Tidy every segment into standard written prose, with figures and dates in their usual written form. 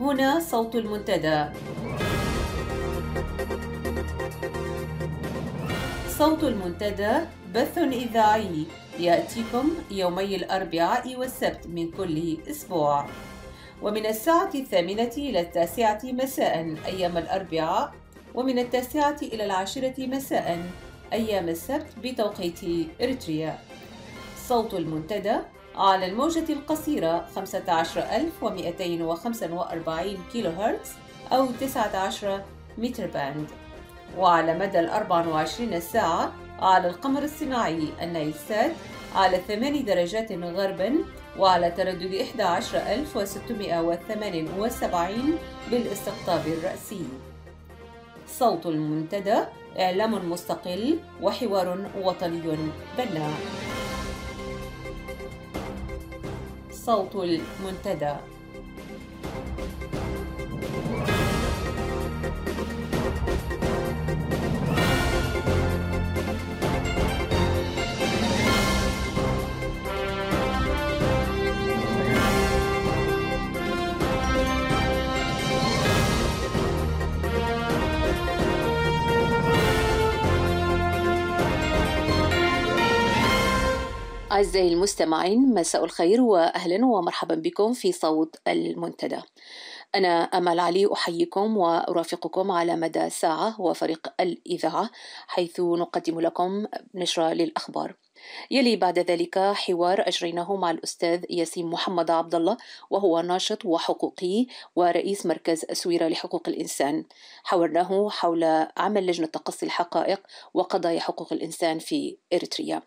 هنا صوت المنتدى. صوت المنتدى بث إذاعي يأتيكم يومي الأربعاء والسبت من كل أسبوع، ومن الساعة 8 إلى 9 مساء أيام الأربعاء، ومن 9 إلى 10 مساء أيام السبت بتوقيت إريتريا. صوت المنتدى على الموجة القصيرة 15245 كيلو هرتز أو 19 متر باند، وعلى مدى 24 ساعة على القمر الصناعي النايلسات على 8 درجات غرباً، وعلى تردد 11678 بالاستقطاب الرأسي. صوت المنتدى إعلام مستقل وحوار وطني بناء. صوت المنتدى. أعزائي المستمعين، مساء الخير وأهلا ومرحبا بكم في صوت المنتدى. أنا أمل علي أحييكم وأرافقكم على مدى ساعة وفريق الإذاعة، حيث نقدم لكم نشرة للأخبار. يلي بعد ذلك حوار أجريناه مع الأستاذ ياسين محمد عبد الله، وهو ناشط وحقوقي ورئيس مركز سويرة لحقوق الإنسان. حاورناه حول عمل لجنة تقصي الحقائق وقضايا حقوق الإنسان في إريتريا.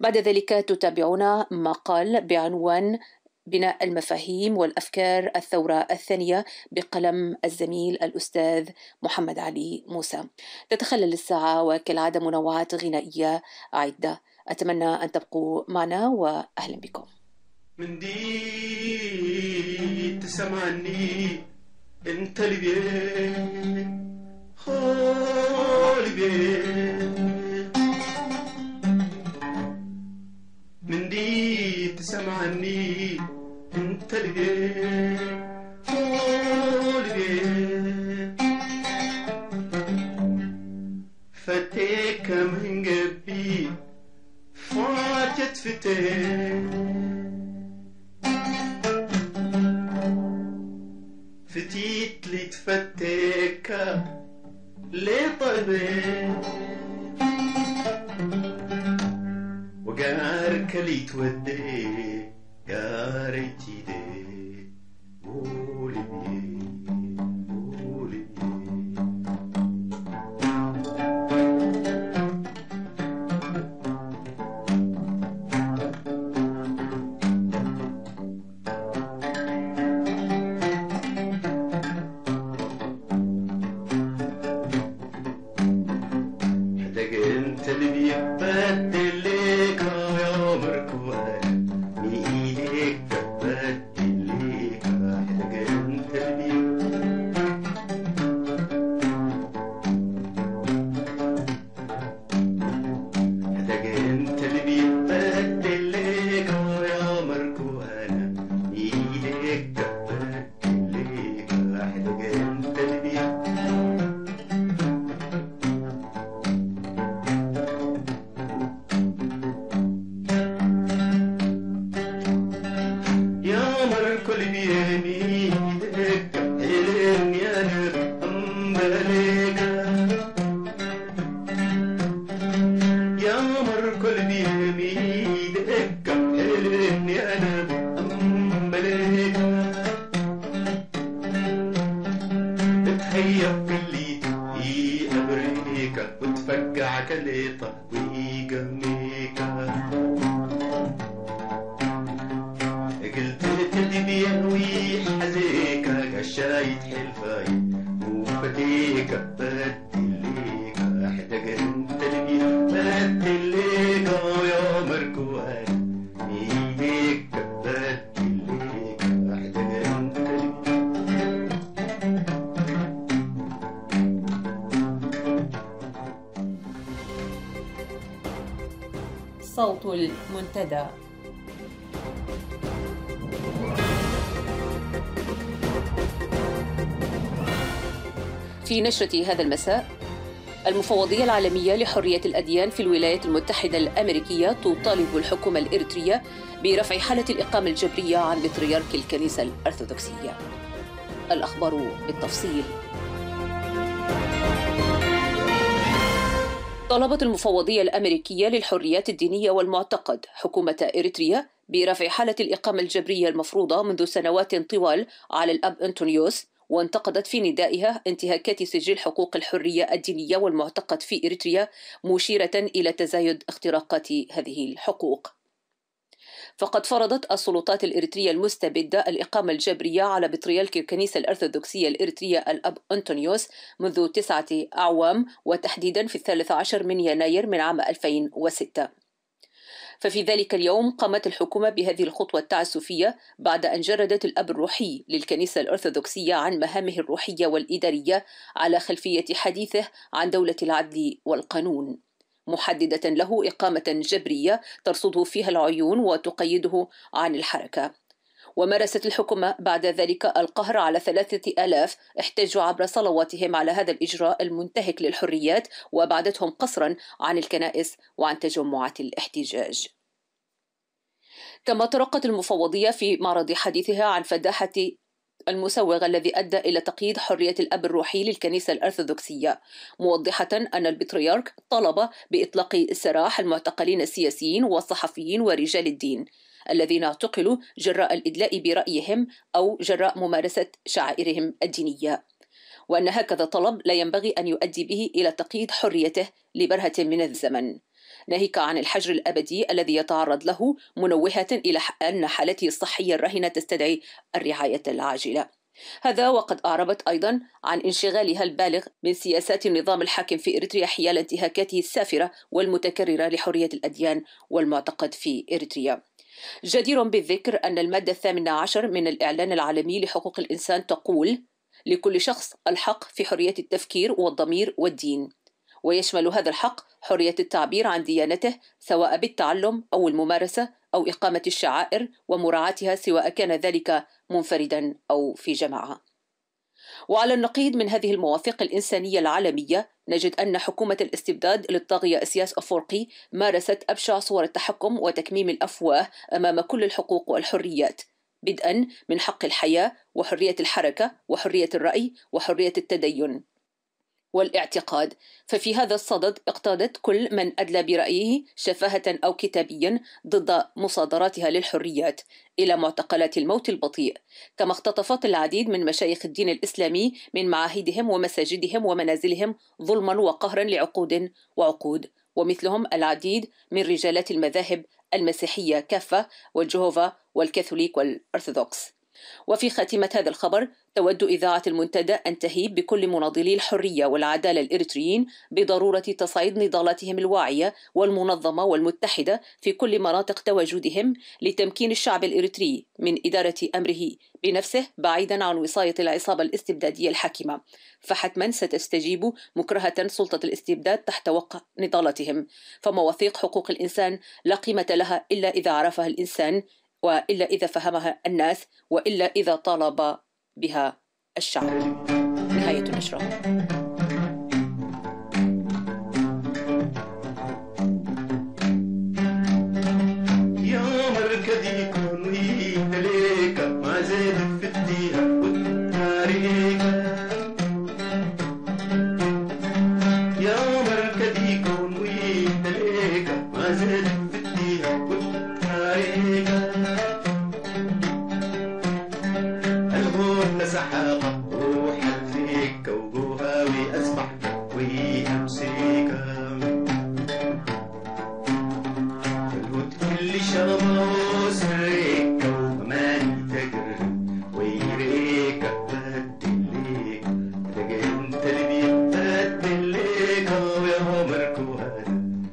بعد ذلك تتابعون مقال بعنوان بناء المفاهيم والأفكار الثورة الثانية بقلم الزميل الأستاذ محمد علي موسى. تتخلل الساعة وكالعادة منوعات غنائية عدة. أتمنى أن تبقوا معنا وأهلا بكم. من دي تسمعني انت اللي بيه خالي بيه، من دي تسمعني انت اللي بيه خالي بيه، فتيك من قبي فاتت فتيت لي تفتك لي طيبين، وقارك لي تودي يا ريتي دي قولي بيه قولي بيه. صوت المنتدى. في نشرة هذا المساء، المفوضية العالمية لحرية الأديان في الولايات المتحدة الأمريكية تطالب الحكومة الإريترية برفع حالة الإقامة الجبرية عن بطريرك الكنيسة الأرثوذكسية. الأخبار بالتفصيل. طلبت المفوضية الأمريكية للحريات الدينية والمعتقد حكومة إريتريا برفع حالة الإقامة الجبرية المفروضة منذ سنوات طوال على الأب أنطونيوس، وانتقدت في ندائها انتهاكات سجل حقوق الحرية الدينية والمعتقد في إريتريا، مشيرة إلى تزايد اختراقات هذه الحقوق. فقد فرضت السلطات الإريترية المستبدة الإقامة الجبرية على بطريرك الكنيسة الأرثوذكسية الإريترية الأب أنطونيوس منذ 9 أعوام، وتحديدا في 13 من يناير من عام 2006. ففي ذلك اليوم قامت الحكومة بهذه الخطوة التعسفية بعد أن جردت الأب الروحي للكنيسة الأرثوذكسية عن مهامه الروحية والإدارية على خلفية حديثه عن دولة العدل والقانون، محددة له إقامة جبرية ترصده فيها العيون وتقيده عن الحركة. ومارست الحكومة بعد ذلك القهر على 3000 احتجوا عبر صلواتهم على هذا الإجراء المنتهك للحريات، وأبعدتهم قسرا عن الكنائس وعن تجمعات الاحتجاج. كما طرقت المفوضية في معرض حديثها عن فداحة المسوغ الذي أدى إلى تقييد حرية الأب الروحي للكنيسة الأرثوذكسية، موضحة أن البطريرك طلب بإطلاق سراح المعتقلين السياسيين والصحفيين ورجال الدين الذين اعتقلوا جراء الإدلاء برأيهم أو جراء ممارسة شعائرهم الدينية، وأن هكذا طلب لا ينبغي أن يؤدي به إلى تقييد حريته لبرهة من الزمن، ناهيك عن الحجر الأبدي الذي يتعرض له، منوهة إلى أن حالته الصحية الراهنة تستدعي الرعاية العاجلة. هذا وقد أعربت أيضا عن انشغالها البالغ من سياسات النظام الحاكم في إريتريا حيال انتهاكاته السافرة والمتكررة لحرية الأديان والمعتقد في إريتريا. جدير بالذكر أن المادة 18 من الإعلان العالمي لحقوق الإنسان تقول: لكل شخص الحق في حرية التفكير والضمير والدين، ويشمل هذا الحق حرية التعبير عن ديانته سواء بالتعلم أو الممارسة أو إقامة الشعائر ومراعاتها سواء كان ذلك منفردا أو في جماعة. وعلى النقيض من هذه المواثيق الإنسانية العالمية، نجد أن حكومة الاستبداد للطاغية إسياس أفورقي مارست أبشع صور التحكم وتكميم الأفواه أمام كل الحقوق والحريات، بدءا من حق الحياة وحرية الحركة وحرية الرأي وحرية التدين والاعتقاد. ففي هذا الصدد اقتادت كل من أدلى برأيه شفاهة أو كتابيا ضد مصادراتها للحريات إلى معتقلات الموت البطيء، كما اختطفت العديد من مشايخ الدين الإسلامي من معاهدهم ومساجدهم ومنازلهم ظلما وقهرا لعقود وعقود، ومثلهم العديد من رجالات المذاهب المسيحية كافة والجهوفا والكاثوليك والأرثوذكس. وفي خاتمة هذا الخبر تود إذاعة المنتدى أن تهيب بكل مناضلي الحرية والعدالة الإريتريين بضرورة تصعيد نضالاتهم الواعية والمنظمة والمتحدة في كل مناطق تواجدهم لتمكين الشعب الإريتري من إدارة أمره بنفسه بعيدا عن وصاية العصابة الاستبدادية الحاكمة، فحتما ستستجيب مكرهة سلطة الاستبداد تحت وقع نضالتهم. فمواثيق حقوق الإنسان لا قيمة لها إلا إذا عرفها الإنسان، وإلا إذا فهمها الناس، وإلا إذا طالب بها الشعب. نهاية النشرة. يا مركزي كون ويدليك ما زاد فتيها والتاريخ، يا مركزي كون ويدليك ما زاد فتيها والتاريخ، الغول سحاقة روحك فيك وجوها وأسمح ويمسيك، الود كل شغبة وسريك ومان تجر ويريك بدليك، تجي انت اللي بيبدليك ويا مركو هذا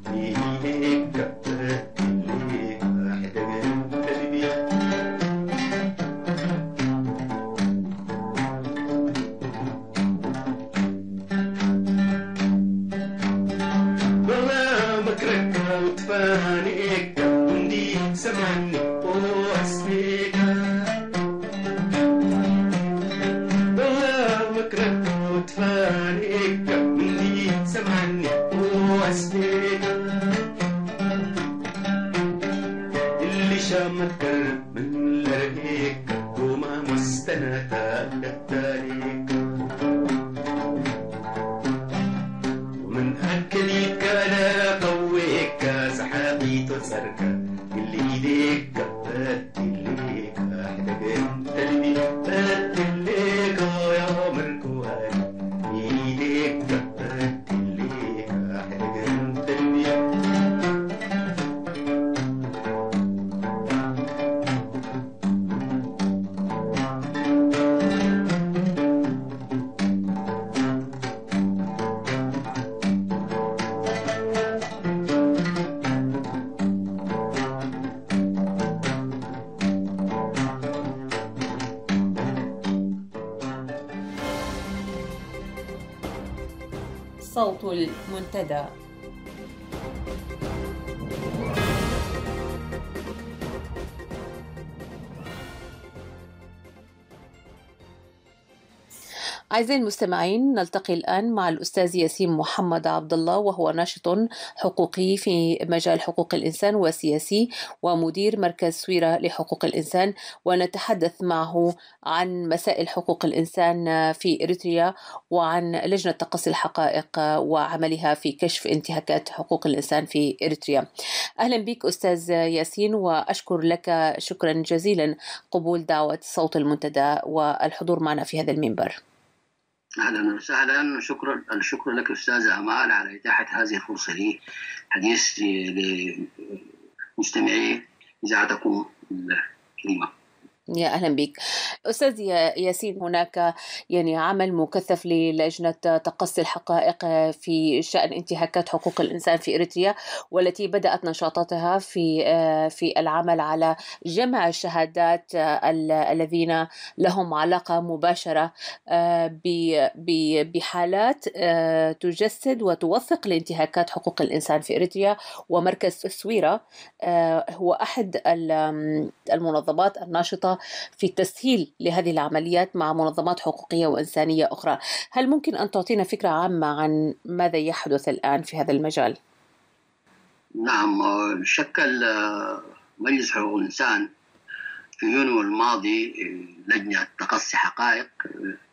فيك بدليك، تجي انت اللي والله بكرك وتفانيك ونديك سمع شامت كرب من لرقيك وما مستناتا قتاليك ومن أكليك أنا قويك سحابي تسرك اللي إيديك بدليك أحدك انت اللي بدليك يا مركوان إيديك بدليك أحدك انت اللي صوت المنتدى. أعزائي المستمعين، نلتقي الآن مع الأستاذ ياسين محمد عبد الله، وهو ناشط حقوقي في مجال حقوق الإنسان وسياسي ومدير مركز سويرة لحقوق الإنسان، ونتحدث معه عن مسائل حقوق الإنسان في إريتريا وعن لجنة تقصي الحقائق وعملها في كشف انتهاكات حقوق الإنسان في إريتريا. أهلا بك أستاذ ياسين، وأشكر لك شكرا جزيلا قبول دعوة صوت المنتدى والحضور معنا في هذا المنبر. أهلا وسهلا، الشكر لك أستاذة أمال على إتاحة هذه الفرصة لي حديث لمستمعي إذاعتكم الكريمة. يا أهلا بك أستاذ ياسين. هناك عمل مكثف للجنة تقصي الحقائق في شأن انتهاكات حقوق الإنسان في إريتريا، والتي بدأت نشاطاتها في العمل على جمع الشهادات الذين لهم علاقة مباشرة بحالات تجسد وتوثق لانتهاكات حقوق الإنسان في إريتريا. ومركز سويرة هو أحد المنظمات الناشطة في التسهيل لهذه العمليات مع منظمات حقوقية وإنسانية أخرى. هل ممكن أن تعطينا فكرة عامة عن ماذا يحدث الآن في هذا المجال؟ نعم، شكل مجلس حقوق الإنسان في يونيو الماضي لجنة تقصي حقائق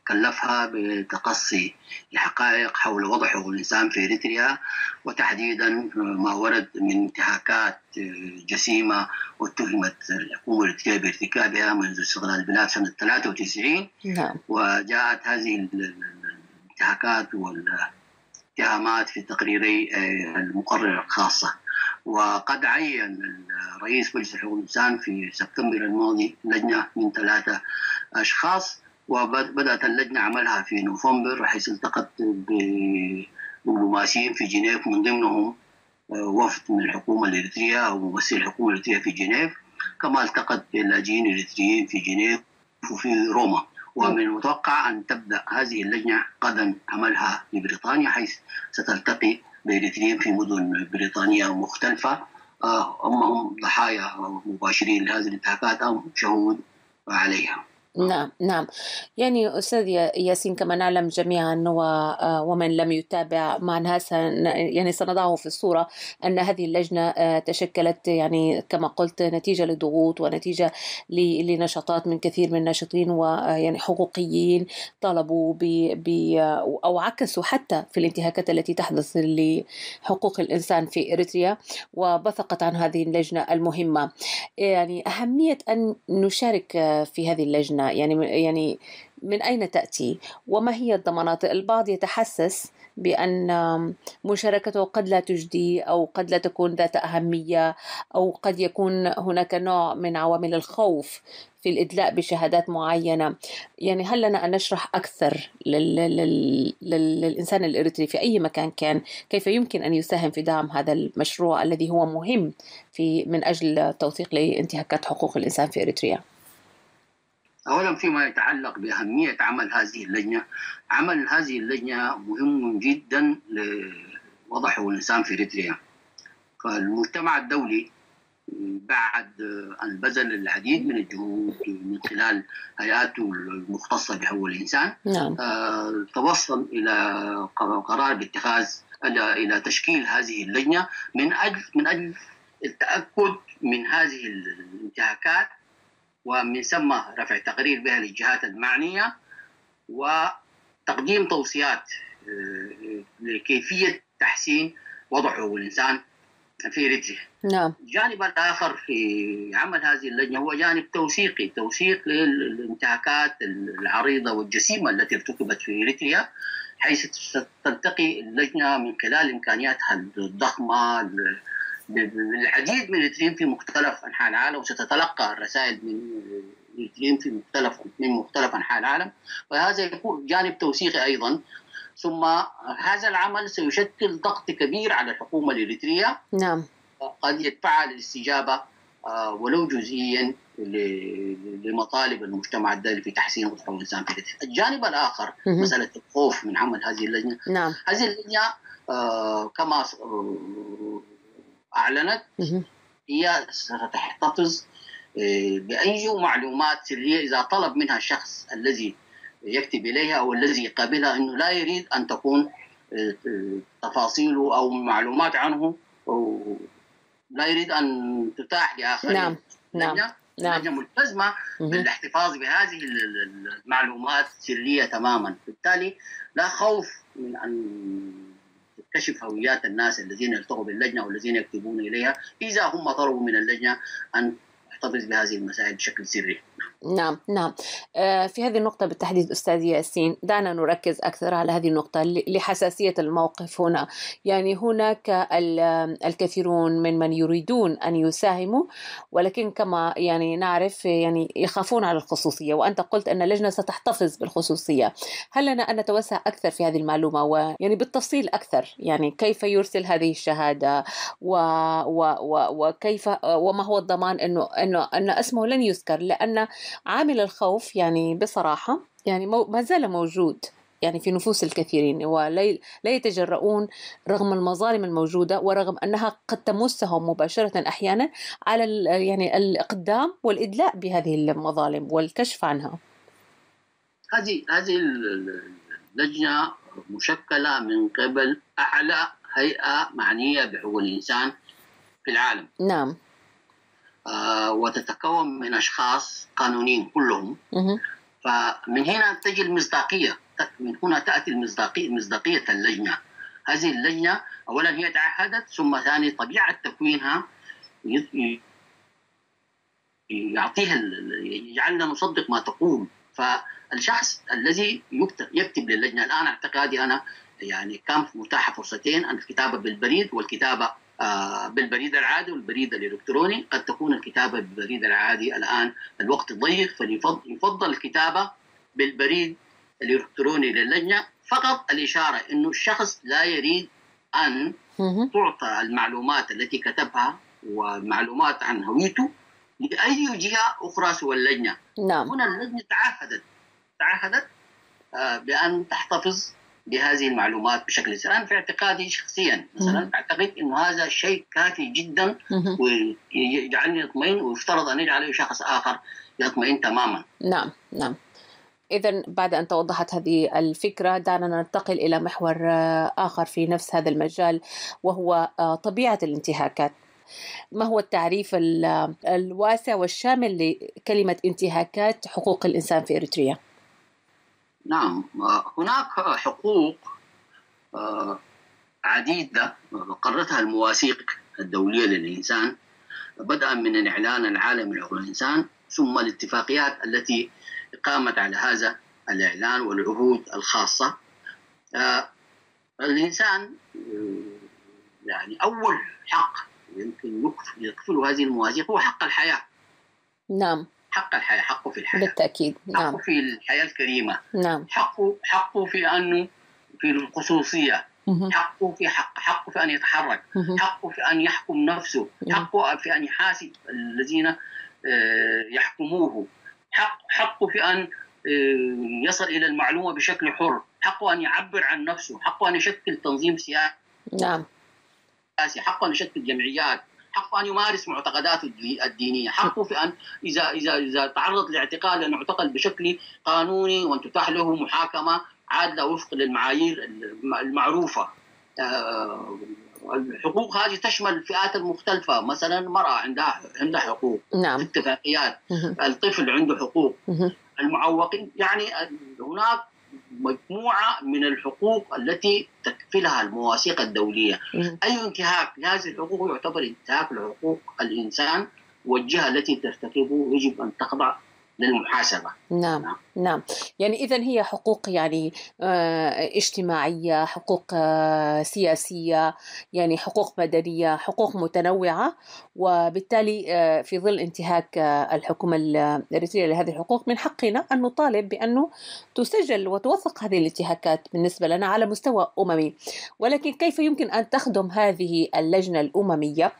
كلفها بتقصي الحقائق حول وضع حقوق الإنسان في إريتريا، وتحديدا ما ورد من انتهاكات جسيمة واتهمت الحكومة الإريترية بارتكابها منذ استقلال البلاد سنة 93. نعم. وجاءت هذه الانتهاكات والاتهامات في تقريري المقررة الخاصة. وقد عين رئيس مجلس حقوق الإنسان في سبتمبر الماضي لجنة من 3 أشخاص، وبدأت اللجنة عملها في نوفمبر، حيث التقت بدبلوماسيين في جنيف، من ضمنهم وفد من الحكومة الإريترية أو ممثل الحكومة الإريترية في جنيف، كما التقت باللاجئين الإريتريين في جنيف وفي روما. ومن المتوقع أن تبدأ هذه اللجنة غدا عملها في بريطانيا، حيث ستلتقي بإريتريين في مدن بريطانية مختلفة، أما هم ضحايا مباشرين لهذه الانتهاكات أو شهود عليها. نعم. أستاذ ياسين، كما نعلم جميعا ومن لم يتابع معنا سنضعه في الصورة أن هذه اللجنة تشكلت كما قلت نتيجة لضغوط ونتيجة لنشاطات من كثير من الناشطين حقوقيين طالبوا أو عكسوا حتى في الانتهاكات التي تحدث لحقوق الإنسان في إريتريا، وبثقت عن هذه اللجنة المهمة. أهمية أن نشارك في هذه اللجنة من أين تأتي وما هي الضمانات؟ البعض يتحسس بأن مشاركته قد لا تجدي أو قد لا تكون ذات أهمية، أو قد يكون هناك نوع من عوامل الخوف في الإدلاء بشهادات معينة. هل لنا أن نشرح أكثر للإنسان الإريتري في أي مكان كان كيف يمكن أن يساهم في دعم هذا المشروع الذي هو مهم من أجل توثيق لانتهاكات حقوق الإنسان في إريتريا؟ أولا، فيما يتعلق بأهمية عمل هذه اللجنة، عمل هذه اللجنة مهم جدا لوضع حقوق الإنسان في إريتريا. فالمجتمع الدولي بعد أن بذل العديد من الجهود من خلال هيئاته المختصة بحقوق الإنسان، توصل إلى قرار باتخاذ إلى تشكيل هذه اللجنة من أجل التأكد من هذه الانتهاكات، ومن ثم رفع تقرير بها للجهات المعنية وتقديم توصيات لكيفية تحسين وضع حقوق الإنسان في إريتريا. نعم. الجانب الآخر في عمل هذه اللجنة هو جانب توثيقي، توثيق للانتهاكات العريضة والجسيمة التي ارتكبت في إريتريا، حيث تلتقي اللجنة من خلال إمكانياتها الضخمة بالعديد من الإريتريين في مختلف أنحاء العالم، وستتلقى الرسائل من الإريتريين من مختلف أنحاء العالم، وهذا يكون جانب توثيقي أيضا. ثم هذا العمل سيشكل ضغط كبير على الحكومة الإريترية، نعم، قد يدفعها للاستجابة ولو جزئيا لمطالب المجتمع الدولي في تحسين وضع الإنسان في إريتريا. الجانب الآخر مسألة الخوف من عمل هذه اللجنة. نعم. هذه اللجنة كما أعلنت هي ستحتفظ بأي معلومات سرية إذا طلب منها الشخص الذي يكتب إليها أو الذي يقابلها أنه لا يريد أن تكون تفاصيله أو معلومات عنه أو لا يريد أن تتاح لآخرين. نعم. نعم. اللجنة ملتزمة بالاحتفاظ بهذه المعلومات سرية تماما، بالتالي لا خوف من أن تكشف هويات الناس الذين يلتقوا باللجنة والذين يكتبون إليها إذا هم طلبوا من اللجنة أن تحتفظ بهذه المسائل بشكل سري. نعم. نعم. في هذه النقطة بالتحديد أستاذ ياسين، دعنا نركز أكثر على هذه النقطة لحساسية الموقف هنا. يعني هناك الكثيرون من يريدون أن يساهموا، ولكن كما يعني نعرف يعني يخافون على الخصوصية، وأنت قلت أن اللجنة ستحتفظ بالخصوصية. هل لنا أن نتوسع أكثر في هذه المعلومة ويعني بالتفصيل أكثر، يعني كيف يرسل هذه الشهادة وكيف وما هو الضمان أن اسمه لن يذكر؟ لأن عامل الخوف يعني بصراحة يعني ما زال موجود يعني في نفوس الكثيرين، ولا يتجرؤون رغم المظالم الموجودة ورغم أنها قد تمسهم مباشرة أحيانا على يعني الإقدام والإدلاء بهذه المظالم والكشف عنها. هذه اللجنة مشكلة من قبل أعلى هيئة معنية بحقوق الإنسان في العالم. نعم. وتتكون من أشخاص قانونيين كلهم. فمن هنا تجي المصداقية، من هنا تأتي مصداقية اللجنة. هذه اللجنة أولا هي تعهدت، ثم ثاني طبيعة تكوينها يعطيها يجعلنا نصدق ما تقول. فالشخص الذي يكتب للجنة الآن، اعتقادي أنا يعني كان متاحة فرصتين، الكتابة بالبريد والكتابة بالبريد العادي والبريد الإلكتروني. قد تكون الكتابة بالبريد العادي الآن الوقت ضيق، فيفضل الكتابة بالبريد الإلكتروني للجنة. فقط الإشارة إنه الشخص لا يريد أن تعطى المعلومات التي كتبها ومعلومات عن هويته لأي جهة أخرى سوى اللجنة. نعم. هنا اللجنة تعهدت بأن تحتفظ بهذه المعلومات بشكل سلام. في اعتقادي شخصيا مثلا أعتقد أنه هذا شيء كافي جدا ويجعلني يطمئن، ويفترض أن يجعل شخص آخر يطمئن تماما. نعم. نعم. إذن بعد أن توضحت هذه الفكرة، دعنا ننتقل إلى محور آخر في نفس هذا المجال، وهو طبيعة الانتهاكات. ما هو التعريف الواسع والشامل لكلمة انتهاكات حقوق الإنسان في إريتريا؟ نعم، هناك حقوق عديدة قررتها المواثيق الدولية للإنسان، بدءا من الإعلان العالمي لحقوق الإنسان، ثم الاتفاقيات التي قامت على هذا الإعلان والعهود الخاصة. الإنسان يعني أول حق يمكن يكفله هذه المواثيق هو حق الحياة. نعم. حق الحياة، حقه في الحياة بالتأكيد. نعم. حقه في الحياة الكريمة. نعم. حقه في أنه في الخصوصية. حقه في أن يتحرك. حقه في أن يحكم نفسه. حقه في أن يحاسب الذين يحكموه. حقه في أن يصل إلى المعلومة بشكل حر. حقه أن يعبر عن نفسه. حقه أن يشكل تنظيم سياسي. نعم. حقه أن يشكل جمعيات. حقه أن يمارس معتقداته الدينية. حقه في أن إذا تعرض لاعتقال أن يعتقل بشكل قانوني وأن تتاح له محاكمة عادلة وفق للمعايير المعروفة. الحقوق هذه تشمل الفئات المختلفة، مثلا المرأة عندها حقوق، نعم. اتفاقيات، مهم. الطفل عنده حقوق، مهم. المعوقين، يعني هناك مجموعة من الحقوق التي تكفلها المواثيق الدولية. مهم. أي انتهاك لهذه الحقوق يعتبر انتهاك لحقوق الإنسان، والجهة التي ترتكبه يجب أن تخضع للمحاسبة. نعم. نعم. يعني إذن هي حقوق يعني اجتماعية، حقوق سياسية، يعني حقوق مدنية، حقوق متنوعة، وبالتالي في ظل انتهاك الحكومة الإريترية لهذه الحقوق من حقنا أن نطالب بأنه تسجل وتوثق هذه الانتهاكات بالنسبة لنا على مستوى أممي. ولكن كيف يمكن أن تخدم هذه اللجنة الأممية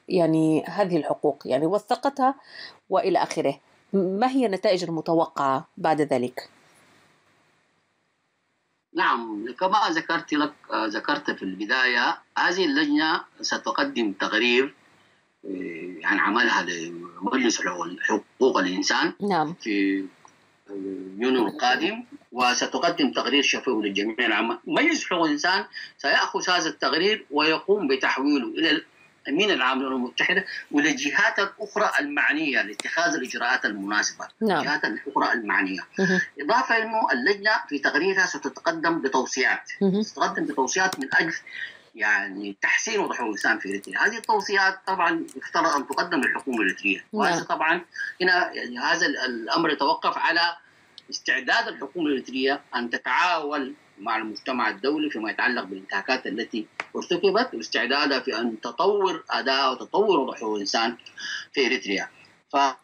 يعني هذه الحقوق، يعني وثقتها وإلى آخره؟ ما هي النتائج المتوقعة بعد ذلك؟ نعم، كما ذكرت في البداية، هذه اللجنة ستقدم تقرير عن عملها لمجلس حقوق الإنسان نعم. في يونيو القادم، وستقدم تقرير شفوي للجميع العامة. مجلس حقوق الإنسان سيأخذ هذا التقرير ويقوم بتحويله إلى الأمين العام للأمم المتحدة والجهات الأخرى المعنية لاتخاذ الإجراءات المناسبة. نعم. الجهات الأخرى المعنية. مهم. إضافة إنه اللجنة في تقريرها ستتقدم بتوصيات، مهم. من أجل يعني تحسين وضع حقوق الإنسان في إريتريا. هذه التوصيات طبعا يفترض أن تقدم للحكومة الإريترية، وهذا طبعا هنا يعني هذا الأمر يتوقف على استعداد الحكومة الإريترية أن تتعاون مع المجتمع الدولي فيما يتعلق بالانتهاكات التي ارتكبت، واستعدادها في أن تطور أداء وتطور وضع حقوق الإنسان في إريتريا. فهناك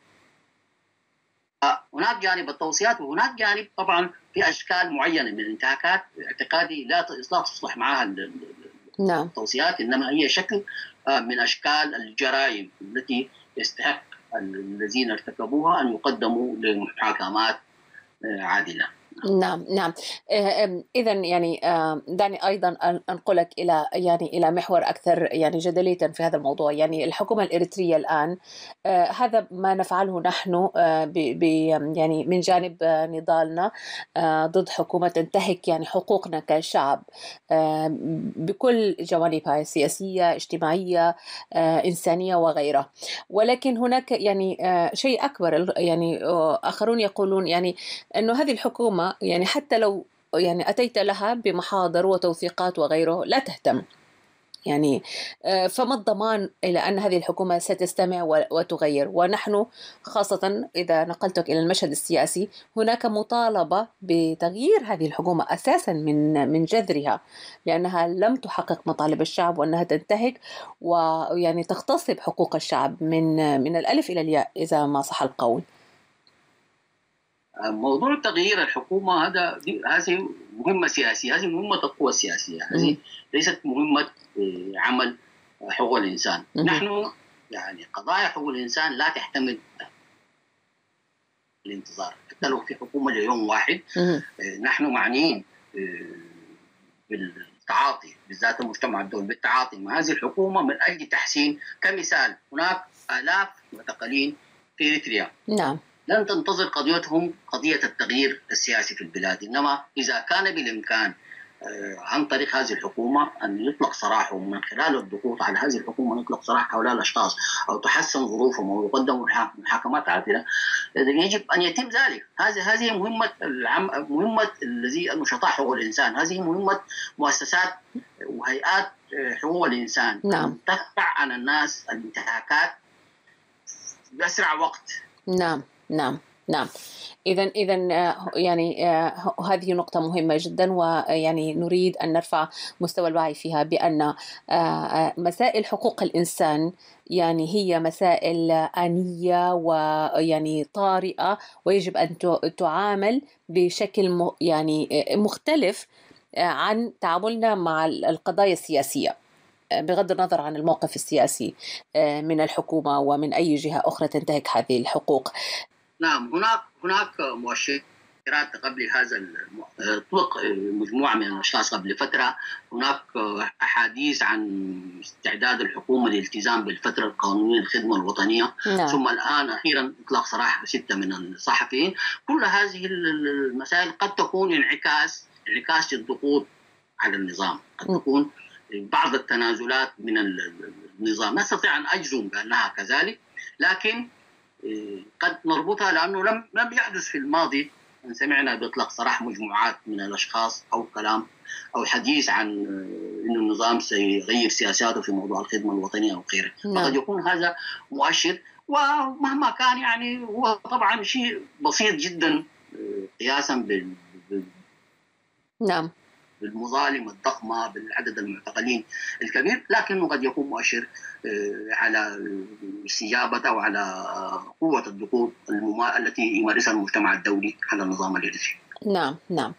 جانب التوصيات، وهناك جانب طبعا في أشكال معينة من الانتهاكات اعتقادي لا تصلح معها نعم. التوصيات، إنما هي شكل من أشكال الجرائم التي يستحق الذين ارتكبوها أن يقدموا لمحاكمات عادلة. نعم. نعم. إذن يعني دعني أيضا أنقلك إلى محور أكثر يعني جدلية في هذا الموضوع. يعني الحكومة الإريترية الآن هذا ما نفعله نحن يعني من جانب نضالنا ضد حكومة تنتهك يعني حقوقنا كشعب بكل جوانبها، سياسية، اجتماعية، إنسانية وغيرها. ولكن هناك يعني شيء أكبر، يعني آخرون يقولون يعني أنه هذه الحكومة يعني حتى لو يعني أتيت لها بمحاضر وتوثيقات وغيره لا تهتم. يعني فما الضمان إلى أن هذه الحكومة ستستمع وتغير؟ ونحن خاصة إذا نقلتك إلى المشهد السياسي هناك مطالبة بتغيير هذه الحكومة أساسا من جذرها، لأنها لم تحقق مطالب الشعب، وأنها تنتهك ويعني تغتصب حقوق الشعب من الألف إلى الياء إذا ما صح القول. موضوع تغيير الحكومة هذه مهمة سياسية، هذه مهمة القوى السياسية، هذه ليست مهمة عمل حقوق الإنسان. نحن يعني قضايا حقوق الإنسان لا تحتمل الانتظار حتى لو في حكومة ليوم واحد. نحن معنيين بالتعاطي، بالذات المجتمع الدولي، بالتعاطي مع هذه الحكومة من أجل تحسين. كمثال هناك آلاف معتقلين في إريتريا. نعم. لن تنتظر قضيتهم قضية التغيير السياسي في البلاد، إنما إذا كان بالإمكان عن طريق هذه الحكومة أن يطلق سراحهم من خلال الضغوط على هذه الحكومة، يطلق سراح هؤلاء الأشخاص أو تحسن ظروفهم أو يقدموا محاكمات عادلة، يجب أن يتم ذلك. هذه مهمة النشطاء حقوق الإنسان، هذه مهمة مؤسسات وهيئات حقوق الإنسان. نعم. تدفع عن الناس الانتهاكات بأسرع وقت. نعم. نعم. نعم. إذن يعني هذه نقطة مهمة جدا، ويعني نريد أن نرفع مستوى الوعي فيها بأن مسائل حقوق الإنسان يعني هي مسائل آنية ويعني طارئة، ويجب أن تعامل بشكل يعني مختلف عن تعاملنا مع القضايا السياسية، بغض النظر عن الموقف السياسي من الحكومة ومن أي جهة أخرى تنتهك هذه الحقوق. نعم، هناك مؤشرات قبل هذا اطلق مجموعة من الأشخاص قبل فترة. هناك أحاديث عن استعداد الحكومة للالتزام بالفترة القانونية للخدمة الوطنية. نعم. ثم الآن أخيرا إطلاق سراح 6 من الصحفيين. كل هذه المسائل قد تكون انعكاس للضغوط على النظام، قد تكون بعض التنازلات من النظام. نستطيع أن أجزم بأنها كذلك، لكن قد نربطها لأنه لم يحدث في الماضي أن سمعنا بإطلاق سراح مجموعات من الأشخاص أو كلام أو حديث عن أن النظام سيغير سياساته في موضوع الخدمة الوطنية أو غيره. فقد يكون هذا مؤشر، ومهما كان يعني هو طبعا شيء بسيط جدا قياسا نعم بالمظالم الضخمة بالعدد المعتقلين الكبير، لكنه قد يكون مؤشر على استجابة أو على قوة الضغوط التي يمارسها المجتمع الدولي على النظام الإريتري. نعم نعم.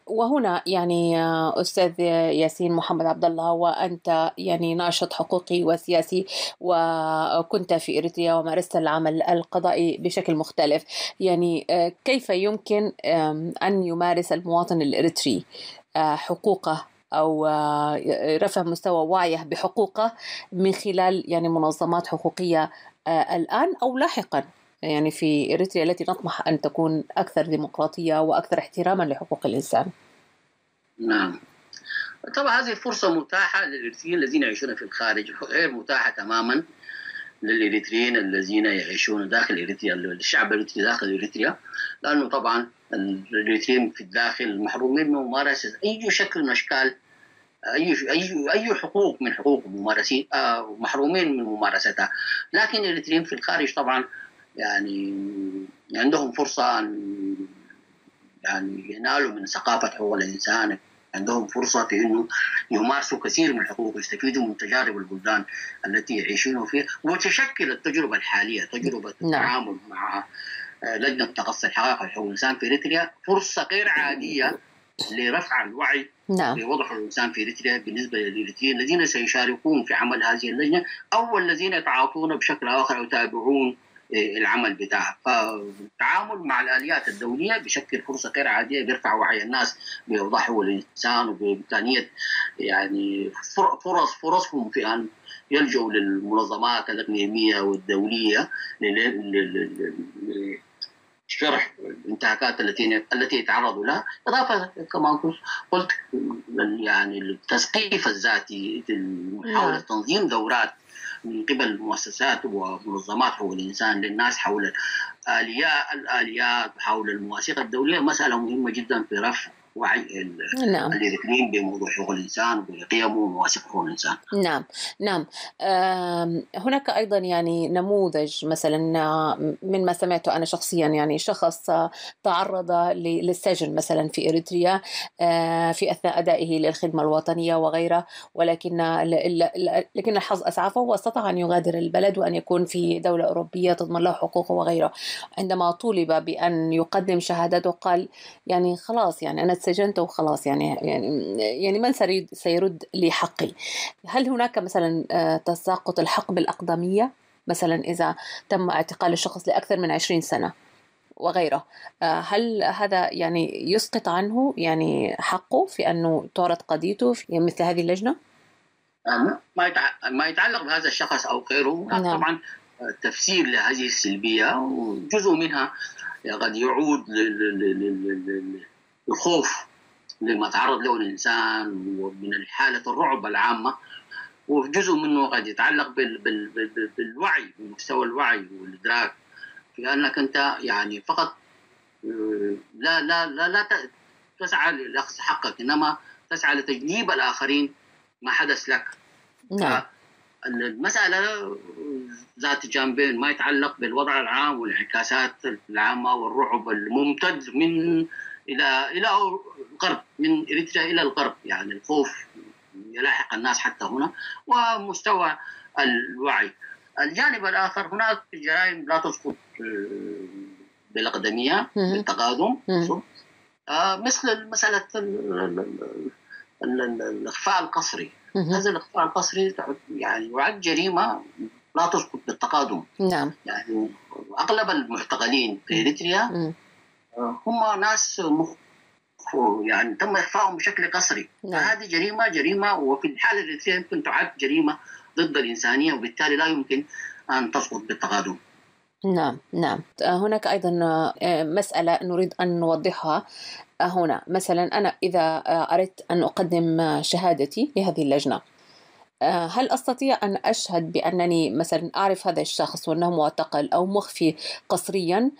وهنا يعني أستاذ ياسين محمد عبد الله، وأنت يعني ناشط حقوقي وسياسي وكنت في إريتريا ومارست العمل القضائي بشكل مختلف، يعني كيف يمكن أن يمارس المواطن الإريتري حقوقه أو رفع مستوى وعيه بحقوقه من خلال يعني منظمات حقوقية الآن أو لاحقاً، يعني في إريتريا التي نطمح أن تكون أكثر ديمقراطية وأكثر احتراما لحقوق الإنسان؟ نعم طبعا هذه الفرصة متاحة للإريتريين الذين يعيشون في الخارج، غير متاحة تماما للإريتريين الذين يعيشون داخل إريتريا، الشعب الإريتري داخل إريتريا، لأنه طبعا الإريتريين في الداخل محرومين من ممارسة أي شكل من أشكال أي حقوق من حقوق الممارسين، محرومين من ممارستها. لكن الإريتريين في الخارج طبعا يعني عندهم فرصة أن يعني ينالوا من ثقافة حقوق الإنسان، عندهم فرصة في أنه يمارسوا كثير من الحقوق، يستفيدوا من تجارب البلدان التي يعيشون فيها، وتشكل التجربة الحالية تجربة التعامل مع لجنة تقصي الحقائق وحقوق الإنسان في إريتريا فرصة غير عادية لرفع الوعي بوضع الإنسان في إريتريا بالنسبة للإريتريين الذين سيشاركون في عمل هذه اللجنة أو الذين يتعاطون بشكل آخر أو يتابعون العمل بتاعها. فالتعامل مع الآليات الدولية بشكل فرصة غير عادية بيرفع وعي الناس بأوضاع حقوق الإنسان وبإمكانية يعني فرصهم في أن يلجوا للمنظمات الإقليمية والدولية لشرح الانتهاكات التي يتعرضوا لها، إضافة كما قلت يعني التثقيف الذاتي، محاولة تنظيم دورات من قبل المؤسسات ومنظمات حقوق الإنسان للناس حول الآليات وحول المواثيق الدولية، مسألة مهمة جدا في رفع وعي الإريتريين بموضوع حقوق الإنسان وبقيمه ومواثيق حقوق الإنسان. نعم نعم. هناك أيضا يعني نموذج مثلا من ما سمعته أنا شخصيا، يعني شخص تعرض للسجن مثلا في إريتريا في أثناء أدائه للخدمة الوطنية وغيره، لكن الحظ أسعفه واستطاع أن يغادر البلد وأن يكون في دولة أوروبية تضمن له حقوقه وغيره. عندما طولب بأن يقدم شهادته قال يعني خلاص، يعني أنا سجنت وخلاص، يعني من سيرد لي حقي؟ هل هناك مثلا تساقط الحق بالأقدمية مثلا إذا تم اعتقال الشخص لأكثر من 20 سنة وغيره؟ هل هذا يعني يسقط عنه يعني حقه في أنه تعرض قضيته في مثل هذه اللجنة؟ ما يتعلق بهذا الشخص أو غيره. طبعا تفسير لهذه السلبية وجزء منها قد يعود الخوف لما تعرض له الإنسان ومن حالة الرعب العامة، وجزء منه قد يتعلق بالوعي، بمستوى الوعي والإدراك في أنك أنت يعني فقط لا تسعى لأخذ حقك، إنما تسعى لتجنيب الآخرين ما حدث لك. نعم. المسألة ذات جانبين، ما يتعلق بالوضع العام والانعكاسات العامة والرعب الممتد من إلى الغرب، من إريتريا إلى الغرب، يعني الخوف يلاحق الناس حتى هنا، ومستوى الوعي. الجانب الآخر هناك جرائم لا تسقط بالأقدمية بالتقادم، مثل مسألة الإخفاء القسري. هذا الإخفاء القسري يعني يعد جريمة لا تسقط بالتقادم. نعم. يعني أغلب المعتقلين في إريتريا هم ناس يعني تم إخفائهم بشكل قسري. هذه جريمة، وفي الحالة الإريترية يمكن تعد جريمة ضد الإنسانية، وبالتالي لا يمكن أن تسقط بالتقادم. نعم نعم. هناك أيضا مسألة نريد أن نوضحها هنا. مثلا أنا إذا أردت أن أقدم شهادتي لهذه اللجنة هل أستطيع أن أشهد بأنني مثلا أعرف هذا الشخص وأنه معتقل أو مخفي قسريا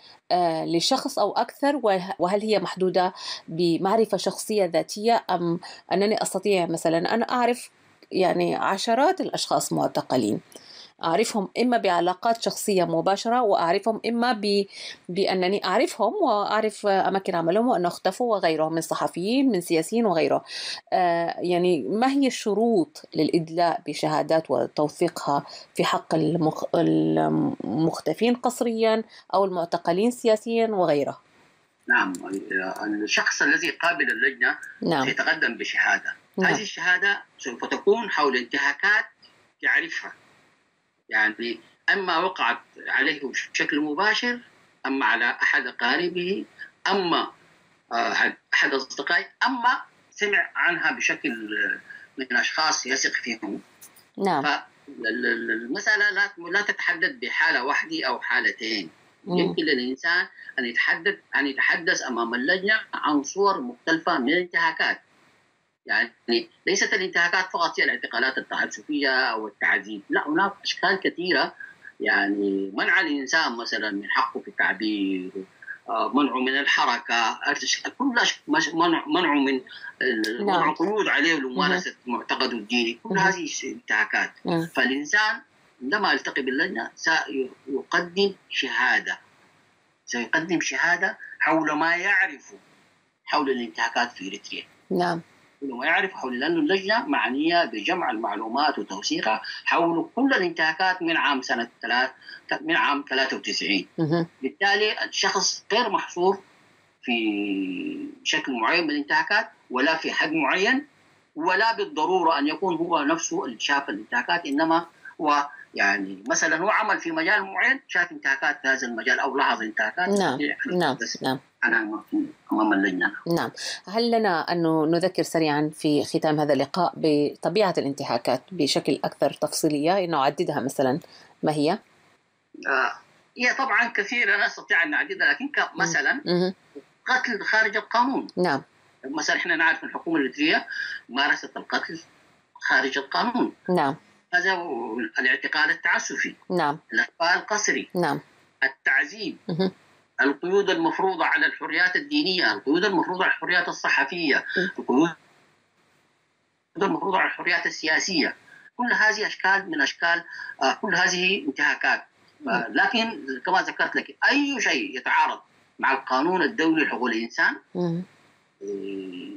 لشخص أو أكثر، وهل هي محدودة بمعرفة شخصية ذاتية، أم أنني أستطيع مثلا أن أعرف يعني عشرات الأشخاص معتقلين، أعرفهم إما بعلاقات شخصية مباشرة، وأعرفهم إما بأنني أعرفهم وأعرف أماكن عملهم وأن اختفوا وغيرهم من صحفيين من سياسيين وغيره. يعني ما هي الشروط للإدلاء بشهادات وتوثيقها في حق المختفين قسريا أو المعتقلين سياسيا وغيره؟ نعم، الشخص الذي قابل اللجنة نعم. سيتقدم بشهادة. نعم. هذه الشهادة سوف تكون حول انتهاكات يعرفها، يعني أما وقعت عليه بشكل مباشر، أما على أحد أقاربه، أما أحد أصدقائه، أما سمع عنها بشكل من أشخاص يثق فيهم. نعم. فالمسألة لا تتحدد بحالة واحدة أو حالتين. يمكن للإنسان أن يتحدث أمام اللجنة عن صور مختلفة من الانتهاكات. يعني ليست الانتهاكات فقط هي الاعتقالات التعسفية أو التعذيب، لا، هناك أشكال كثيرة. يعني منع الإنسان مثلا من حقه في التعبير، منعه من الحركة، منعه من وضع قيود عليه لممارسة معتقده الديني، كل هذه انتهاكات. فالإنسان عندما يلتقي باللجنة سيقدم شهادة حول ما يعرف حول الانتهاكات في إريتريا. نعم. ما يعرف حول، لأن اللجنة معنية بجمع المعلومات وتوثيقها حول كل الانتهاكات من عام 93. بالتالي الشخص غير محصور في شكل معين من الانتهاكات ولا في حد معين، ولا بالضرورة أن يكون هو نفسه اللي شاف الانتهاكات، إنما هو يعني مثلا هو عمل في مجال معين، شاف انتهاكات في هذا المجال أو لاحظ انتهاكات. نعم. نعم. نعم. أنا أمام اللجنة. نعم. هل لنا أن نذكر سريعا في ختام هذا اللقاء بطبيعة الانتهاكات بشكل أكثر تفصيلية، نعددها مثلا ما هي؟ هي طبعا كثيرة، لا أستطيع أن نعددها، لكن مثلا قتل خارج القانون. نعم. مثلا إحنا نعرف من الحكومة الإريترية مارست القتل خارج القانون. نعم. هذا الاعتقال التعسفي. نعم. الإخفاء القسري. نعم. التعذيب. القيود المفروضة على الحريات الدينية، القيود المفروضة على الحريات الصحفية، القيود المفروضة على الحريات السياسية، كل هذه أشكال من أشكال كل هذه انتهاكات. لكن كما ذكرت لك، أي شيء يتعارض مع القانون الدولي لحقوق الإنسان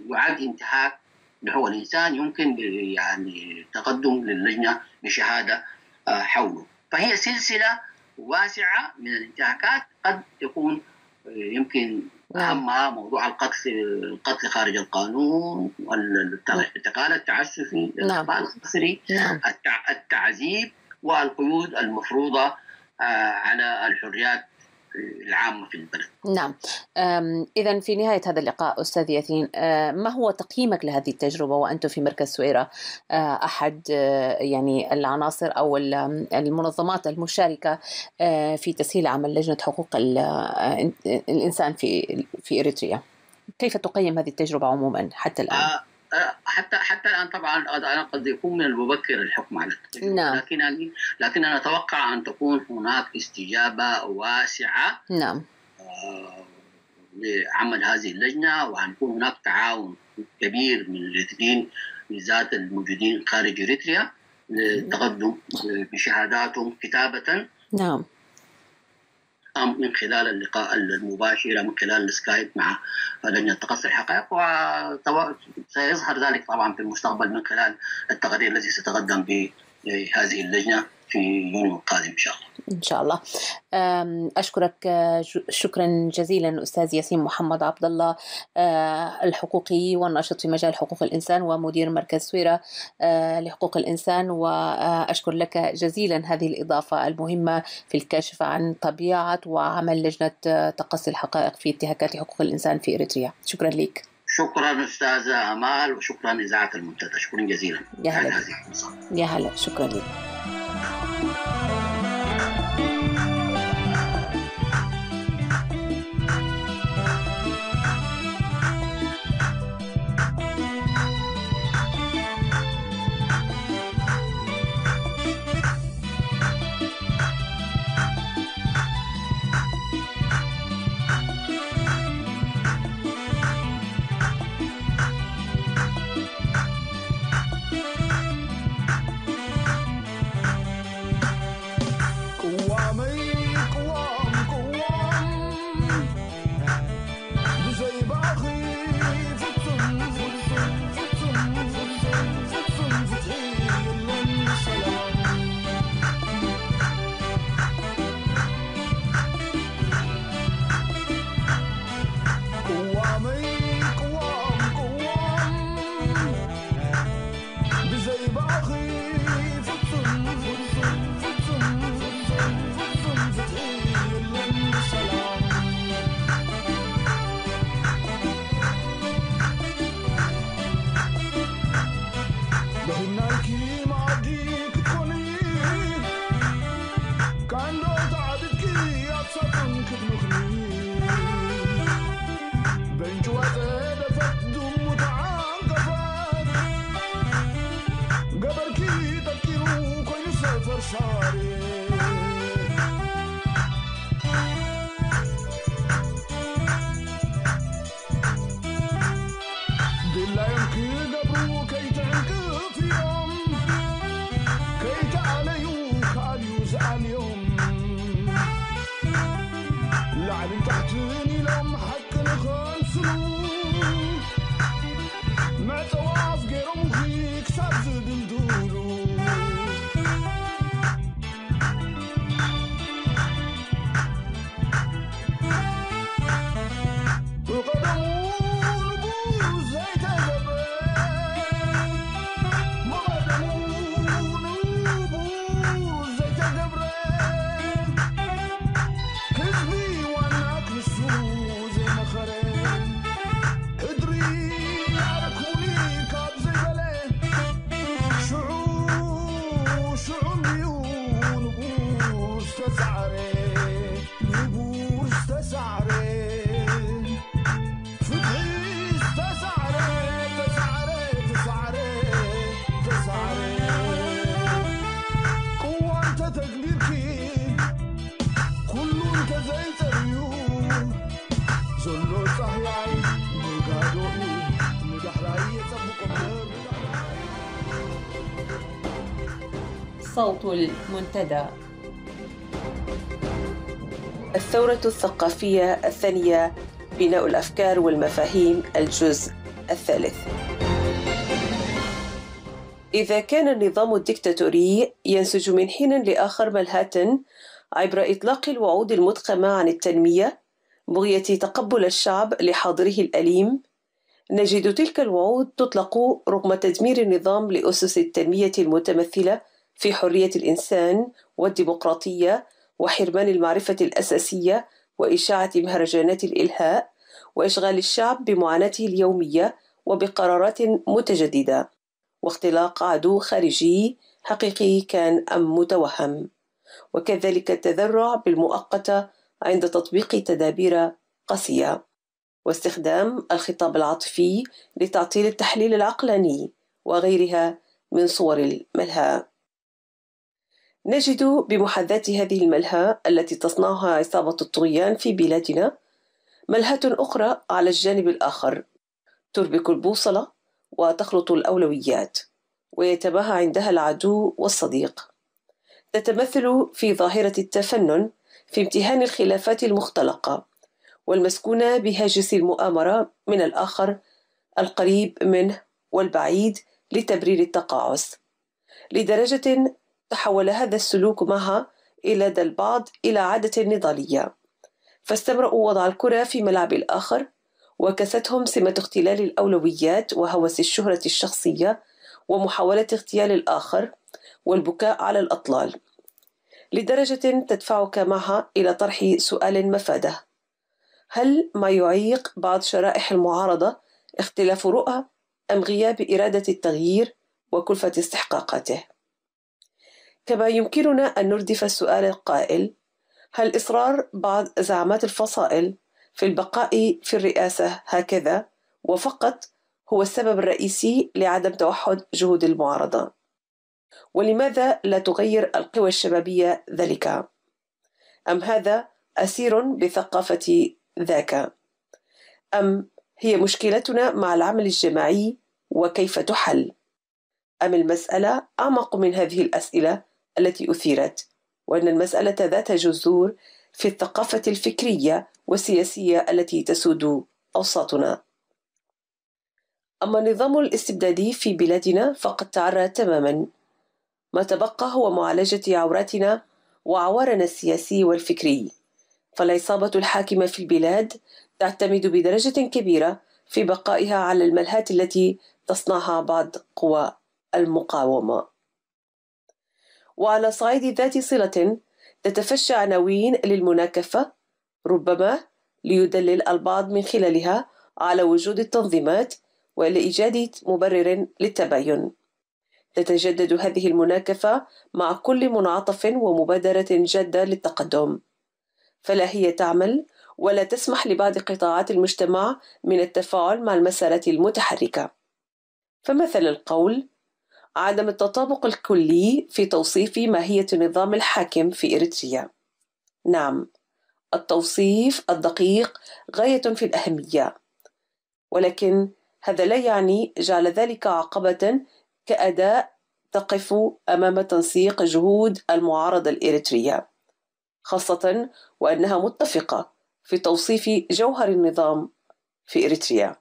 يعد انتهاك لحقوق الإنسان، يمكن يعني تقدم للجنة بشهادة حوله. فهي سلسلة واسعة من الانتهاكات، قد يكون يمكن أهمها موضوع القتل خارج القانون، الاعتقال التعسفي، الإخفاء القسري، التعذيب، والقيود المفروضة على الحريات العامة في البلد. نعم. إذن في نهاية هذا اللقاء أستاذ ياسين، ما هو تقييمك لهذه التجربة وأنتم في مركز سويرة أحد يعني العناصر أو المنظمات المشاركة في تسهيل عمل لجنة حقوق الإنسان في إريتريا؟ كيف تقيم هذه التجربة عموما حتى الآن؟ حتى الآن طبعا أنا قد يكون من المبكر الحكم على التجربة. نعم. لكن أنا أتوقع أن تكون هناك استجابة واسعة. نعم. لعمل هذه اللجنة، وأن يكون هناك تعاون كبير من الإريتريين بالذات الموجودين خارج إريتريا للتقدم بشهاداتهم كتابة. نعم. من خلال اللقاء المباشر، من خلال السكايب مع لجنة تقصي الحقائق، وسيظهر ذلك طبعا في المستقبل من خلال التقارير التي ستقدم بهذه اللجنة في يونيو القادم إن شاء الله. إن شاء الله. أشكرك شكرا جزيلا أستاذ ياسين محمد عبد الله، الحقوقي والناشط في مجال حقوق الإنسان ومدير مركز سويرة لحقوق الإنسان، وأشكر لك جزيلا هذه الإضافة المهمة في الكشف عن طبيعة وعمل لجنة تقصي الحقائق في انتهاكات حقوق الإنسان في إريتريا. شكرا لك. شكرا أستاذة أمال، وشكرا إذاعة المنتدى، شكرا جزيلا. يا هلا. يا هلا، شكرا لك. صوت المنتدى. الثورة الثقافية الثانية، بناء الأفكار والمفاهيم، الجزء الثالث. إذا كان النظام الدكتاتوري ينسج من حين لآخر ملهاة عبر إطلاق الوعود المضخمة عن التنمية بغية تقبل الشعب لحاضره الأليم، نجد تلك الوعود تطلق رغم تدمير النظام لأسس التنمية المتمثلة في حرية الإنسان والديمقراطية وحرمان المعرفة الأساسية وإشاعة مهرجانات الإلهاء وإشغال الشعب بمعاناته اليومية وبقرارات متجددة واختلاق عدو خارجي حقيقي كان أم متوهم، وكذلك التذرع بالمؤقتة عند تطبيق تدابير قاسية واستخدام الخطاب العاطفي لتعطيل التحليل العقلاني وغيرها من صور الملهى. نجد بمحاذاة هذه الملهى التي تصنعها عصابة الطغيان في بلادنا ملهى أخرى على الجانب الآخر تربك البوصلة وتخلط الأولويات، ويتباهى عندها العدو والصديق. تتمثل في ظاهرة التفنن في امتهان الخلافات المختلقة والمسكونة بهاجس المؤامرة من الآخر القريب منه والبعيد لتبرير التقاعس، لدرجة تحول هذا السلوك معها إلى لدى البعض إلى عادة نضالية، فاستمرأوا وضع الكرة في ملعب الآخر وكستهم سمة اختلال الأولويات وهوس الشهرة الشخصية ومحاولة اغتيال الآخر والبكاء على الأطلال، لدرجة تدفعك معها إلى طرح سؤال مفاده: هل ما يعيق بعض شرائح المعارضة اختلاف رؤى أم غياب إرادة التغيير وكلفة استحقاقاته؟ كما يمكننا أن نردف السؤال القائل: هل إصرار بعض زعامات الفصائل في البقاء في الرئاسة هكذا وفقط هو السبب الرئيسي لعدم توحد جهود المعارضة؟ ولماذا لا تغير القوى الشبابية ذلك؟ أم هذا أسير بثقافة ذاك؟ أم هي مشكلتنا مع العمل الجماعي وكيف تحل؟ أم المسألة أعمق من هذه الأسئلة التي أثيرت، وأن المسألة ذات جذور في الثقافة الفكرية والسياسية التي تسود أوساطنا؟ أما النظام الاستبدادي في بلادنا فقد تعرى تماما، ما تبقى هو معالجة عوراتنا وعوارنا السياسي والفكري، فالعصابة الحاكمة في البلاد تعتمد بدرجة كبيرة في بقائها على الملهاة التي تصنعها بعض قوى المقاومة. وعلى صعيد ذات صلة تتفشى عناوين للمناكفة، ربما ليدلل البعض من خلالها على وجود التنظيمات ولإيجاد مبرر للتباين. تتجدد هذه المناكفة مع كل منعطف ومبادرة جادة للتقدم، فلا هي تعمل ولا تسمح لبعض قطاعات المجتمع من التفاعل مع المسارات المتحركة. فمثل القول: عدم التطابق الكلي في توصيف ماهية النظام الحاكم في إريتريا. نعم، التوصيف الدقيق غاية في الأهمية، ولكن هذا لا يعني جعل ذلك عقبة كأداة تقف أمام تنسيق جهود المعارضة الإريترية، خاصة وأنها متفقة في توصيف جوهر النظام في إريتريا.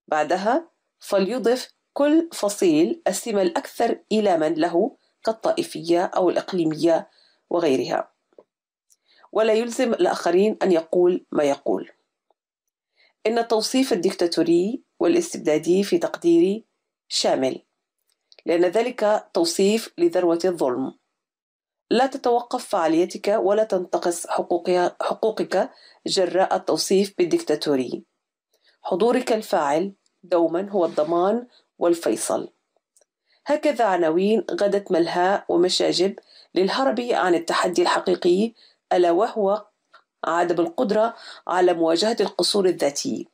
بعدها فليضف كل فصيل السمة الأكثر إيلاما له كالطائفية أو الإقليمية وغيرها، ولا يلزم الآخرين أن يقول ما يقول. إن التوصيف الديكتاتوري والاستبدادي في تقديري شامل، لأن ذلك توصيف لذروة الظلم. لا تتوقف فعاليتك ولا تنتقص حقوقك جراء التوصيف بالديكتاتوري. حضورك الفاعل دوما هو الضمان والفيصل. هكذا عناوين غدت ملهاء ومشاجب للهرب عن التحدي الحقيقي، ألا وهو عدم القدرة على مواجهة القصور الذاتي،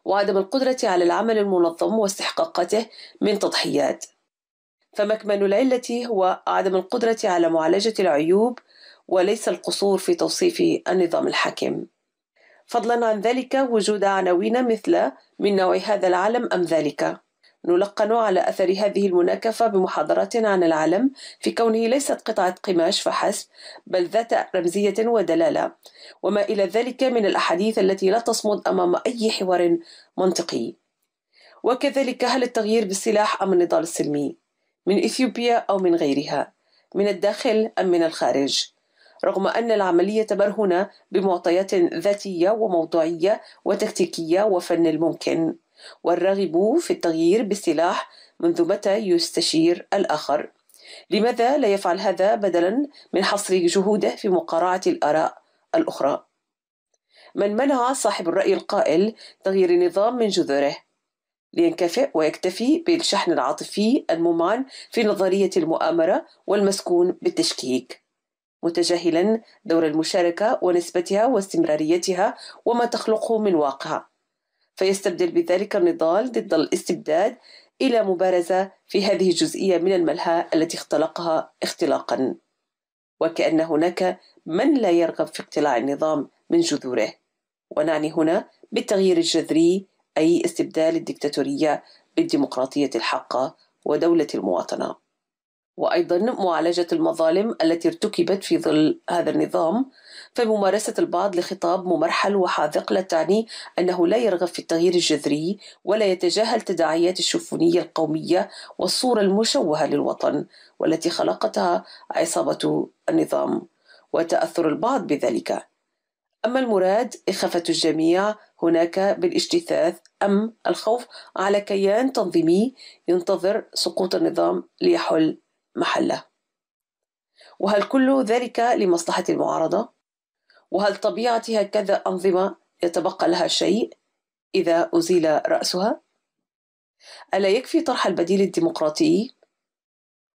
وعدم القدرة على العمل المنظم واستحقاقاته من تضحيات. فمكمن العلة هو عدم القدرة على معالجة العيوب وليس القصور في توصيف النظام الحاكم. فضلا عن ذلك وجود عناوين مثل من نوع هذا العالم أم ذلك. نلقن على أثر هذه المناكفة بمحاضرات عن العالم في كونه ليست قطعة قماش فحسب، بل ذات رمزية ودلالة وما إلى ذلك من الأحاديث التي لا تصمد أمام أي حوار منطقي. وكذلك هل التغيير بالسلاح أم النضال السلمي، من إثيوبيا أو من غيرها، من الداخل أم من الخارج، رغم أن العملية مرهونة بمعطيات ذاتية وموضوعية وتكتيكية وفن الممكن، والراغب في التغيير بالسلاح منذ متى يستشير الآخر. لماذا لا يفعل هذا بدلا من حصر جهوده في مقارعة الآراء الأخرى؟ من منع صاحب الرأي القائل تغيير النظام من جذوره لينكفئ ويكتفي بالشحن العاطفي الممعن في نظرية المؤامرة والمسكون بالتشكيك، متجاهلا دور المشاركة ونسبتها واستمراريتها وما تخلقه من واقع، فيستبدل بذلك النضال ضد الاستبداد إلى مبارزة في هذه الجزئية من الملهى التي اختلقها اختلاقا، وكأن هناك من لا يرغب في اقتلاع النظام من جذوره، ونعني هنا بالتغيير الجذري أي استبدال الدكتاتورية بالديمقراطية الحقة ودولة المواطنة. وأيضا معالجة المظالم التي ارتكبت في ظل هذا النظام، فممارسة البعض لخطاب ممرحل وحاذق لا تعني أنه لا يرغب في التغيير الجذري ولا يتجاهل تداعيات الشوفونية القومية والصورة المشوهة للوطن والتي خلقتها عصابة النظام وتأثر البعض بذلك. أما المراد إخافة الجميع هناك بالاجتثاث أم الخوف على كيان تنظيمي ينتظر سقوط النظام ليحل محله؟ وهل كل ذلك لمصلحة المعارضة؟ وهل طبيعة هكذا أنظمة يتبقى لها شيء إذا أزيل رأسها؟ ألا يكفي طرح البديل الديمقراطي؟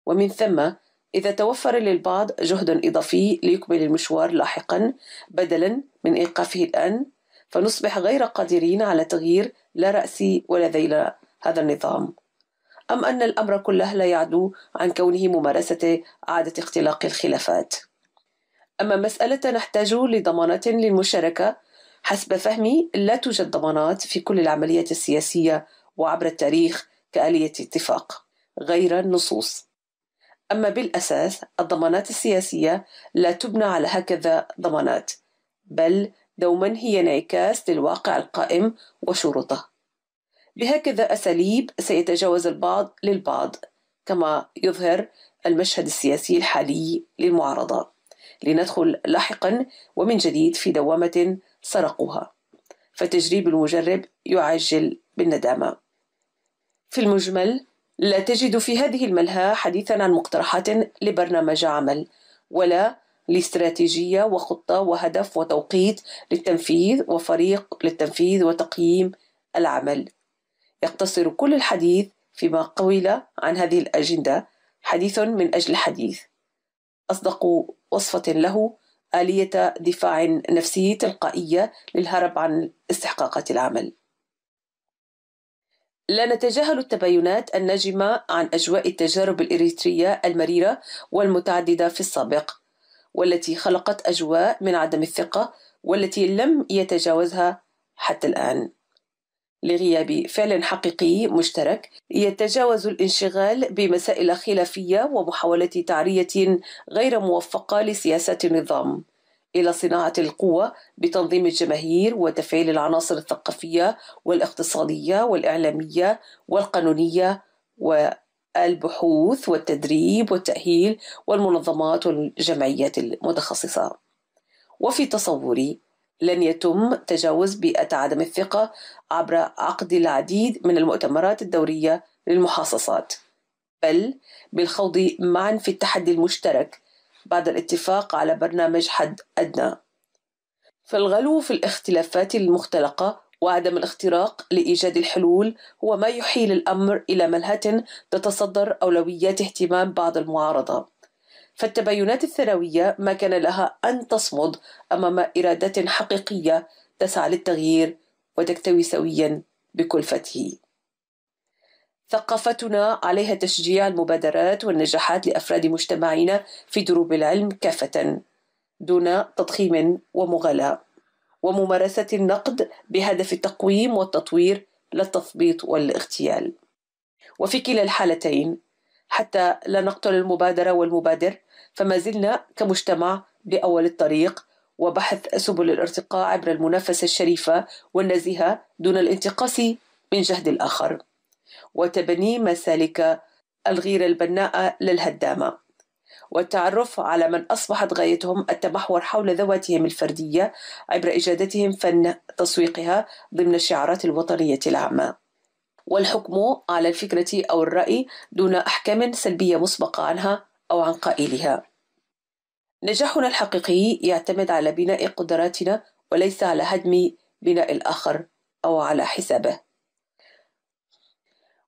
ومن ثم إذا توفر للبعض جهد إضافي ليكمل المشوار لاحقا بدلا من إيقافه الآن، فنصبح غير قادرين على تغيير لا رأسي ولا ذيل هذا النظام. أم أن الأمر كله لا يعدو عن كونه ممارسة عادة اختلاق الخلافات؟ أما مسألة نحتاج لضمانات للمشاركة، حسب فهمي لا توجد ضمانات في كل العمليات السياسية وعبر التاريخ كآلية اتفاق غير النصوص. أما بالأساس الضمانات السياسية لا تبنى على هكذا ضمانات، بل دوما هي انعكاس للواقع القائم وشروطه. بهكذا أساليب سيتجاوز البعض للبعض، كما يظهر المشهد السياسي الحالي للمعارضة، لندخل لاحقا ومن جديد في دوامة سرقوها، فتجريب المجرب يعجل بالندامة. في المجمل لا تجد في هذه الملهى حديثا عن مقترحات لبرنامج عمل ولا لاستراتيجية وخطة وهدف وتوقيت للتنفيذ وفريق للتنفيذ وتقييم العمل. يقتصر كل الحديث فيما قيل عن هذه الأجندة حديث من أجل حديث. أصدق وصفة له آلية دفاع نفسي تلقائية للهرب عن استحقاقات العمل. لا نتجاهل التباينات الناجمة عن أجواء التجارب الإريترية المريرة والمتعددة في السابق، والتي خلقت أجواء من عدم الثقة والتي لم يتجاوزها حتى الآن، لغياب فعل حقيقي مشترك يتجاوز الانشغال بمسائل خلافية ومحاولة تعرية غير موفقة لسياسات النظام إلى صناعة القوة بتنظيم الجماهير وتفعيل العناصر الثقافية والاقتصادية والإعلامية والقانونية والبحوث والتدريب والتأهيل والمنظمات والجمعيات المتخصصة. وفي تصوري لن يتم تجاوز بيئة عدم الثقة عبر عقد العديد من المؤتمرات الدورية للمحاصصات، بل بالخوض معا في التحدي المشترك بعد الاتفاق على برنامج حد أدنى. فالغلو في الاختلافات المختلقة وعدم الاختراق لإيجاد الحلول هو ما يحيل الأمر إلى ملهى تتصدر أولويات اهتمام بعض المعارضة. فالتباينات الثانوية ما كان لها أن تصمد أمام إرادات حقيقية تسعى للتغيير وتكتوي سويا بكلفته. ثقافتنا عليها تشجيع المبادرات والنجاحات لأفراد مجتمعنا في دروب العلم كافة دون تضخيم ومغالاة، وممارسة النقد بهدف التقويم والتطوير لا التثبيط والاغتيال. وفي كلا الحالتين حتى لا نقتل المبادرة والمبادر، فما زلنا كمجتمع بأول الطريق وبحث سبل الارتقاء عبر المنافسة الشريفة والنزيهة دون الانتقاص من جهد الآخر، وتبني مسالك الغيرة البناءة للهدامة، والتعرف على من أصبحت غايتهم التمحور حول ذواتهم الفردية عبر إجادتهم فن تسويقها ضمن الشعارات الوطنية العامة، والحكم على الفكرة أو الرأي دون أحكام سلبية مسبقة عنها أو عن قائلها. نجاحنا الحقيقي يعتمد على بناء قدراتنا وليس على هدم بناء الآخر أو على حسابه.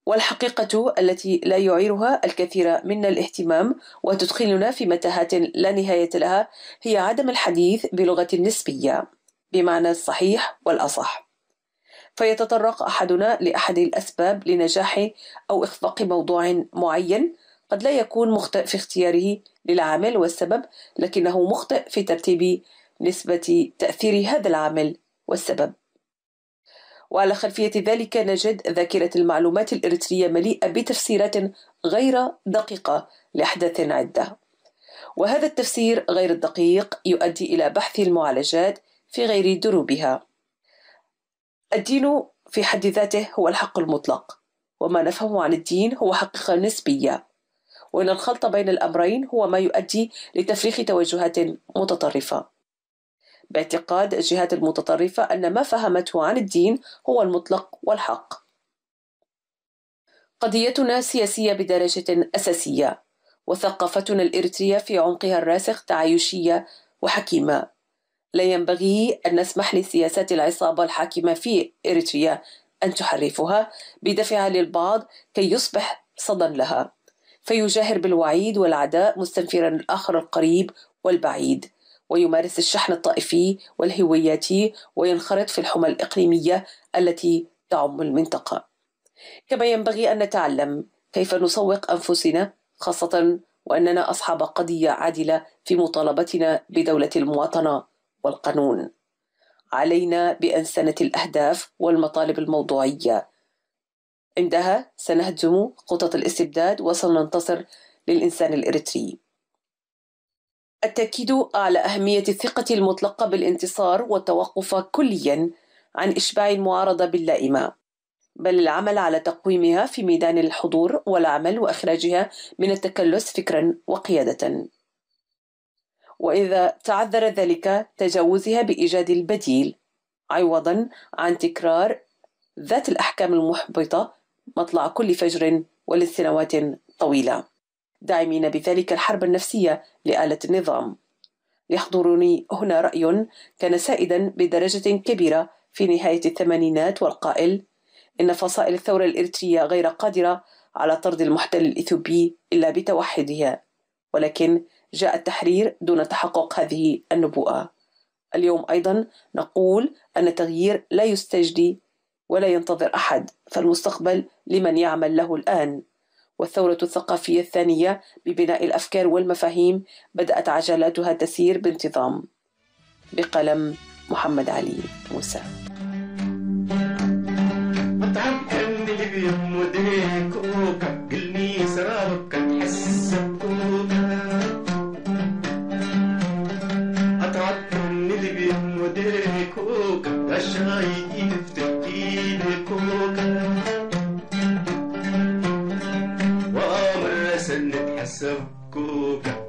والحقيقة التي لا يعيرها الكثير منا الاهتمام وتدخلنا في متاهات لا نهاية لها هي عدم الحديث بلغة النسبية بمعنى الصحيح والأصح، فيتطرق أحدنا لأحد الأسباب لنجاح أو إخفاق موضوع معين قد لا يكون مخطئ في اختياره للعامل والسبب، لكنه مخطئ في ترتيب نسبة تأثير هذا العامل والسبب. وعلى خلفية ذلك نجد ذاكرة المعلومات الإريترية مليئة بتفسيرات غير دقيقة لأحداث عدة، وهذا التفسير غير الدقيق يؤدي إلى بحث المعالجات في غير دروبها. الدين في حد ذاته هو الحق المطلق، وما نفهمه عن الدين هو حقيقة نسبية، وإن الخلط بين الأمرين هو ما يؤدي لتفريخ توجهات متطرفة، باعتقاد الجهات المتطرفة أن ما فهمته عن الدين هو المطلق والحق. قضيتنا سياسية بدرجة أساسية، وثقافتنا الإريترية في عمقها الراسخ تعايشية وحكيمة. لا ينبغي أن نسمح لسياسات العصابة الحاكمة في إريتريا أن تحرفها بدفعها للبعض كي يصبح صدى لها، فيجاهر بالوعيد والعداء مستنفرا الآخر القريب والبعيد، ويمارس الشحن الطائفي والهوياتي وينخرط في الحمى الإقليمية التي تعم المنطقة. كما ينبغي أن نتعلم كيف نسوق أنفسنا، خاصة وأننا أصحاب قضية عادلة في مطالبتنا بدولة المواطنة والقانون. علينا بأنسنة الأهداف والمطالب الموضوعية، عندها سنهزم خطط الاستبداد وسننتصر للإنسان الإريتري. التأكيد على أهمية الثقة المطلقة بالانتصار والتوقف كليا عن إشباع المعارضة باللائمة، بل العمل على تقويمها في ميدان الحضور والعمل وإخراجها من التكلس فكرا وقيادة، وإذا تعذر ذلك تجاوزها بإيجاد البديل عوضا عن تكرار ذات الأحكام المحبطة مطلع كل فجر ولسنوات طويلة، داعمين بذلك الحرب النفسية لآلة النظام. يحضرني هنا رأي كان سائدا بدرجة كبيرة في نهاية الثمانينات والقائل إن فصائل الثورة الإريترية غير قادرة على طرد المحتل الإثيوبي إلا بتوحدها، ولكن جاء التحرير دون تحقق هذه النبوءة. اليوم أيضا نقول أن التغيير لا يستجدي ولا ينتظر أحد، فالمستقبل لمن يعمل له الآن. والثورة الثقافية الثانية ببناء الأفكار والمفاهيم بدأت عجلاتها تسير بانتظام. بقلم محمد علي موسى.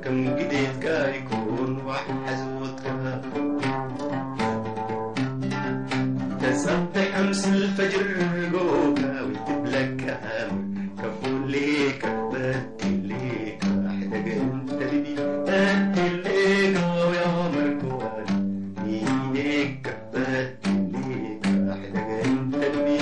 كم جديد كايكون واحد حزوتك تسبح أمس الفجر جوكا وتبلك أمر كفول ليك بدي ليك أحدق أنت بدي بدي ليك ويا مركوان إيديك بدي ليك أحدق أنت بدي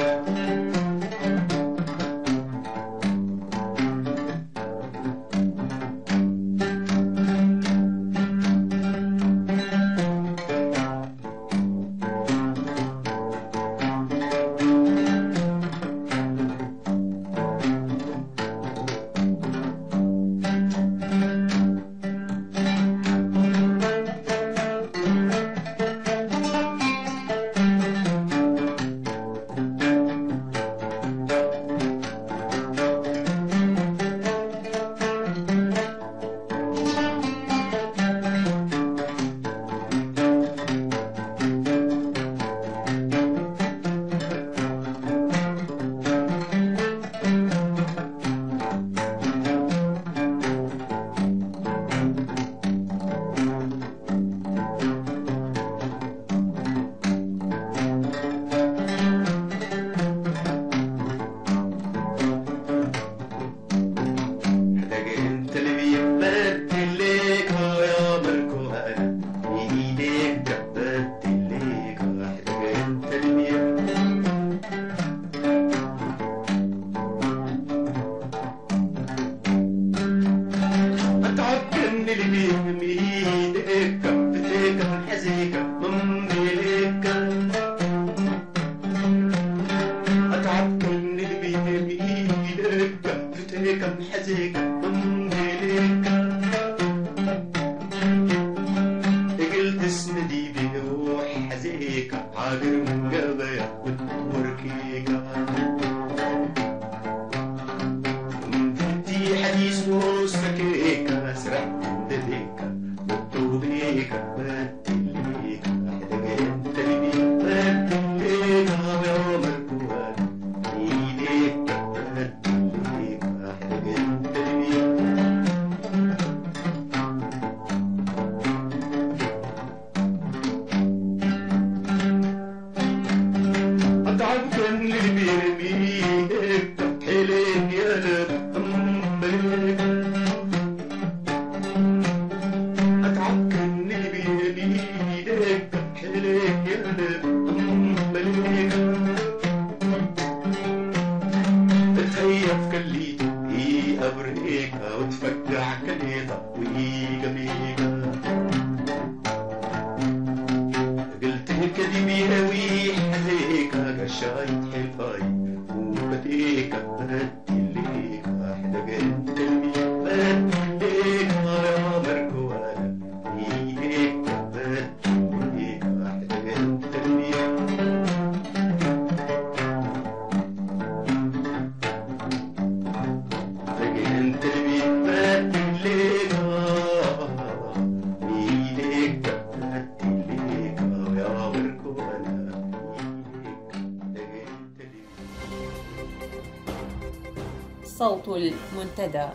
صوت المنتدى.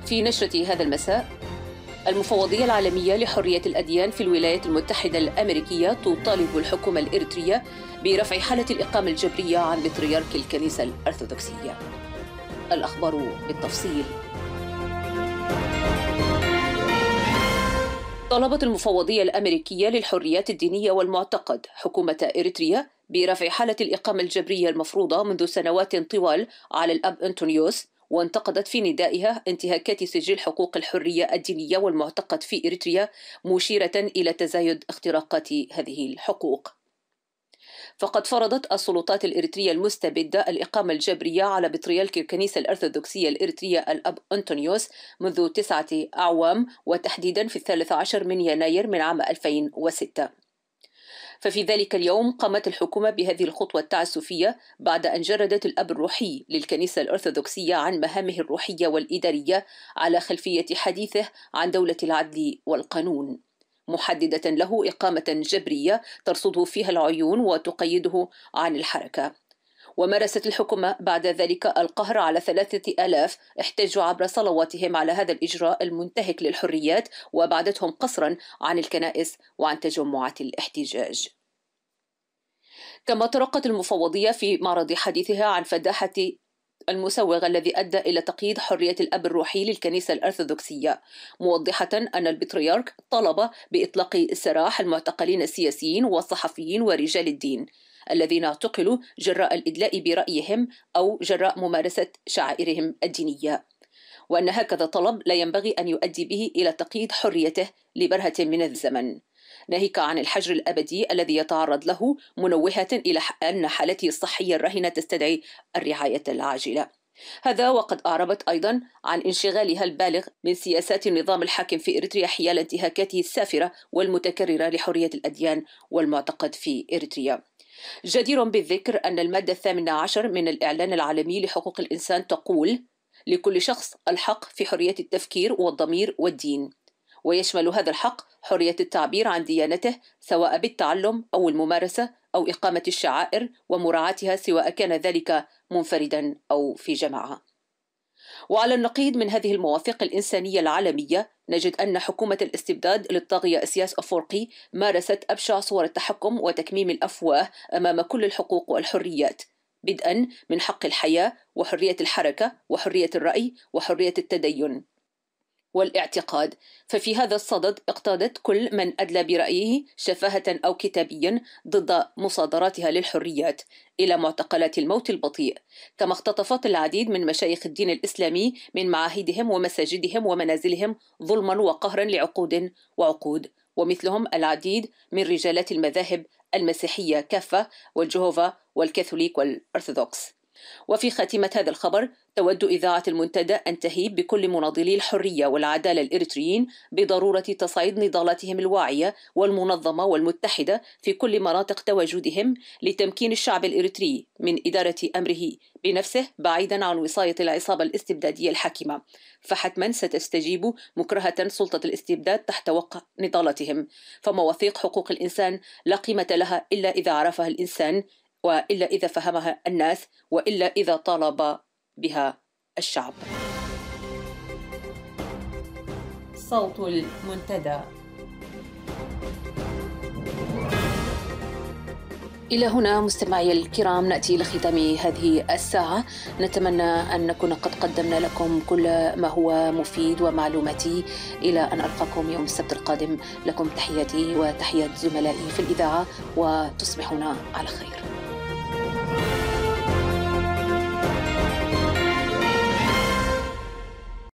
في نشرة هذا المساء، المفوضية العالمية لحرية الأديان في الولايات المتحدة الأمريكية تطالب الحكومة الإريترية برفع حالة الإقامة الجبرية عن بطريرك الكنيسة الأرثوذكسية. الأخبار بالتفصيل. طلبت المفوضية الأمريكية للحريات الدينية والمعتقد حكومة إريتريا برفع حالة الإقامة الجبرية المفروضة منذ سنوات طوال على الأب أنطونيوس، وانتقدت في ندائها انتهاكات سجل حقوق الحرية الدينية والمعتقد في إريتريا، مشيرة إلى تزايد اختراقات هذه الحقوق. فقد فرضت السلطات الإريترية المستبدة الإقامة الجبرية على بطريرك الكنيسة الأرثوذكسية الإريترية الأب أنطونيوس منذ 9 أعوام، وتحديدا في 13 من يناير من عام 2006. ففي ذلك اليوم قامت الحكومة بهذه الخطوة التعسفية بعد أن جردت الأب الروحي للكنيسة الأرثوذكسية عن مهامه الروحية والإدارية على خلفية حديثه عن دولة العدل والقانون، محددة له إقامة جبرية ترصده فيها العيون وتقيده عن الحركة. ومارست الحكومة بعد ذلك القهر على 3000 احتجوا عبر صلواتهم على هذا الإجراء المنتهك للحريات، وأبعدتهم قسرا عن الكنائس وعن تجمعات الاحتجاج. كما ترقت المفوضية في معرض حديثها عن فداحة المسوغ الذي أدى إلى تقييد حرية الأب الروحي للكنيسة الأرثوذكسية، موضحة أن البطريرك طلب بإطلاق سراح المعتقلين السياسيين والصحفيين ورجال الدين الذين اعتقلوا جراء الإدلاء برأيهم أو جراء ممارسة شعائرهم الدينية، وأن هكذا طلب لا ينبغي أن يؤدي به إلى تقييد حريته لبرهة من الزمن، ناهيك عن الحجر الأبدي الذي يتعرض له، منوهة إلى أن حالته الصحية الراهنة تستدعي الرعاية العاجلة. هذا وقد أعربت أيضا عن انشغالها البالغ من سياسات النظام الحاكم في إريتريا حيال انتهاكاته السافرة والمتكررة لحرية الأديان والمعتقد في إريتريا. جدير بالذكر أن المادة 18 من الإعلان العالمي لحقوق الإنسان تقول: لكل شخص الحق في حرية التفكير والضمير والدين، ويشمل هذا الحق حرية التعبير عن ديانته سواء بالتعلم أو الممارسة أو إقامة الشعائر ومراعاتها سواء كان ذلك منفردا أو في جماعة. وعلى النقيض من هذه المواثيق الإنسانية العالمية، نجد أن حكومة الاستبداد للطاغية إسياس أفورقي مارست أبشع صور التحكم وتكميم الأفواه أمام كل الحقوق والحريات، بدءا من حق الحياة وحرية الحركة وحرية الرأي وحرية التدين والاعتقاد. ففي هذا الصدد اقتادت كل من أدلى برأيه شفاهة أو كتابيا ضد مصادراتها للحريات إلى معتقلات الموت البطيء، كما اختطفت العديد من مشايخ الدين الإسلامي من معاهدهم ومساجدهم ومنازلهم ظلما وقهرا لعقود وعقود، ومثلهم العديد من رجالات المذاهب المسيحية كافة والجهوفا والكاثوليك والأرثوذكس. وفي خاتمة هذا الخبر تود إذاعة المنتدى أن تهيب بكل مناضلي الحرية والعدالة الإريتريين بضرورة تصعيد نضالاتهم الواعية والمنظمة والمتحدة في كل مناطق تواجدهم لتمكين الشعب الإريتري من إدارة أمره بنفسه بعيدا عن وصاية العصابة الاستبدادية الحاكمة، فحتما ستستجيب مكرهة سلطة الاستبداد تحت وقع نضالتهم. فمواثيق حقوق الإنسان لا قيمة لها إلا إذا عرفها الإنسان، وإلا إذا فهمها الناس، وإلا إذا طالب بها الشعب. صوت المنتدى. إلى هنا مستمعي الكرام نأتي لختام هذه الساعة. نتمنى أن نكون قد قدمنا لكم كل ما هو مفيد ومعلوماتي. إلى أن ألقاكم يوم السبت القادم، لكم تحياتي وتحيات زملائي في الإذاعة، وتصبحون على خير.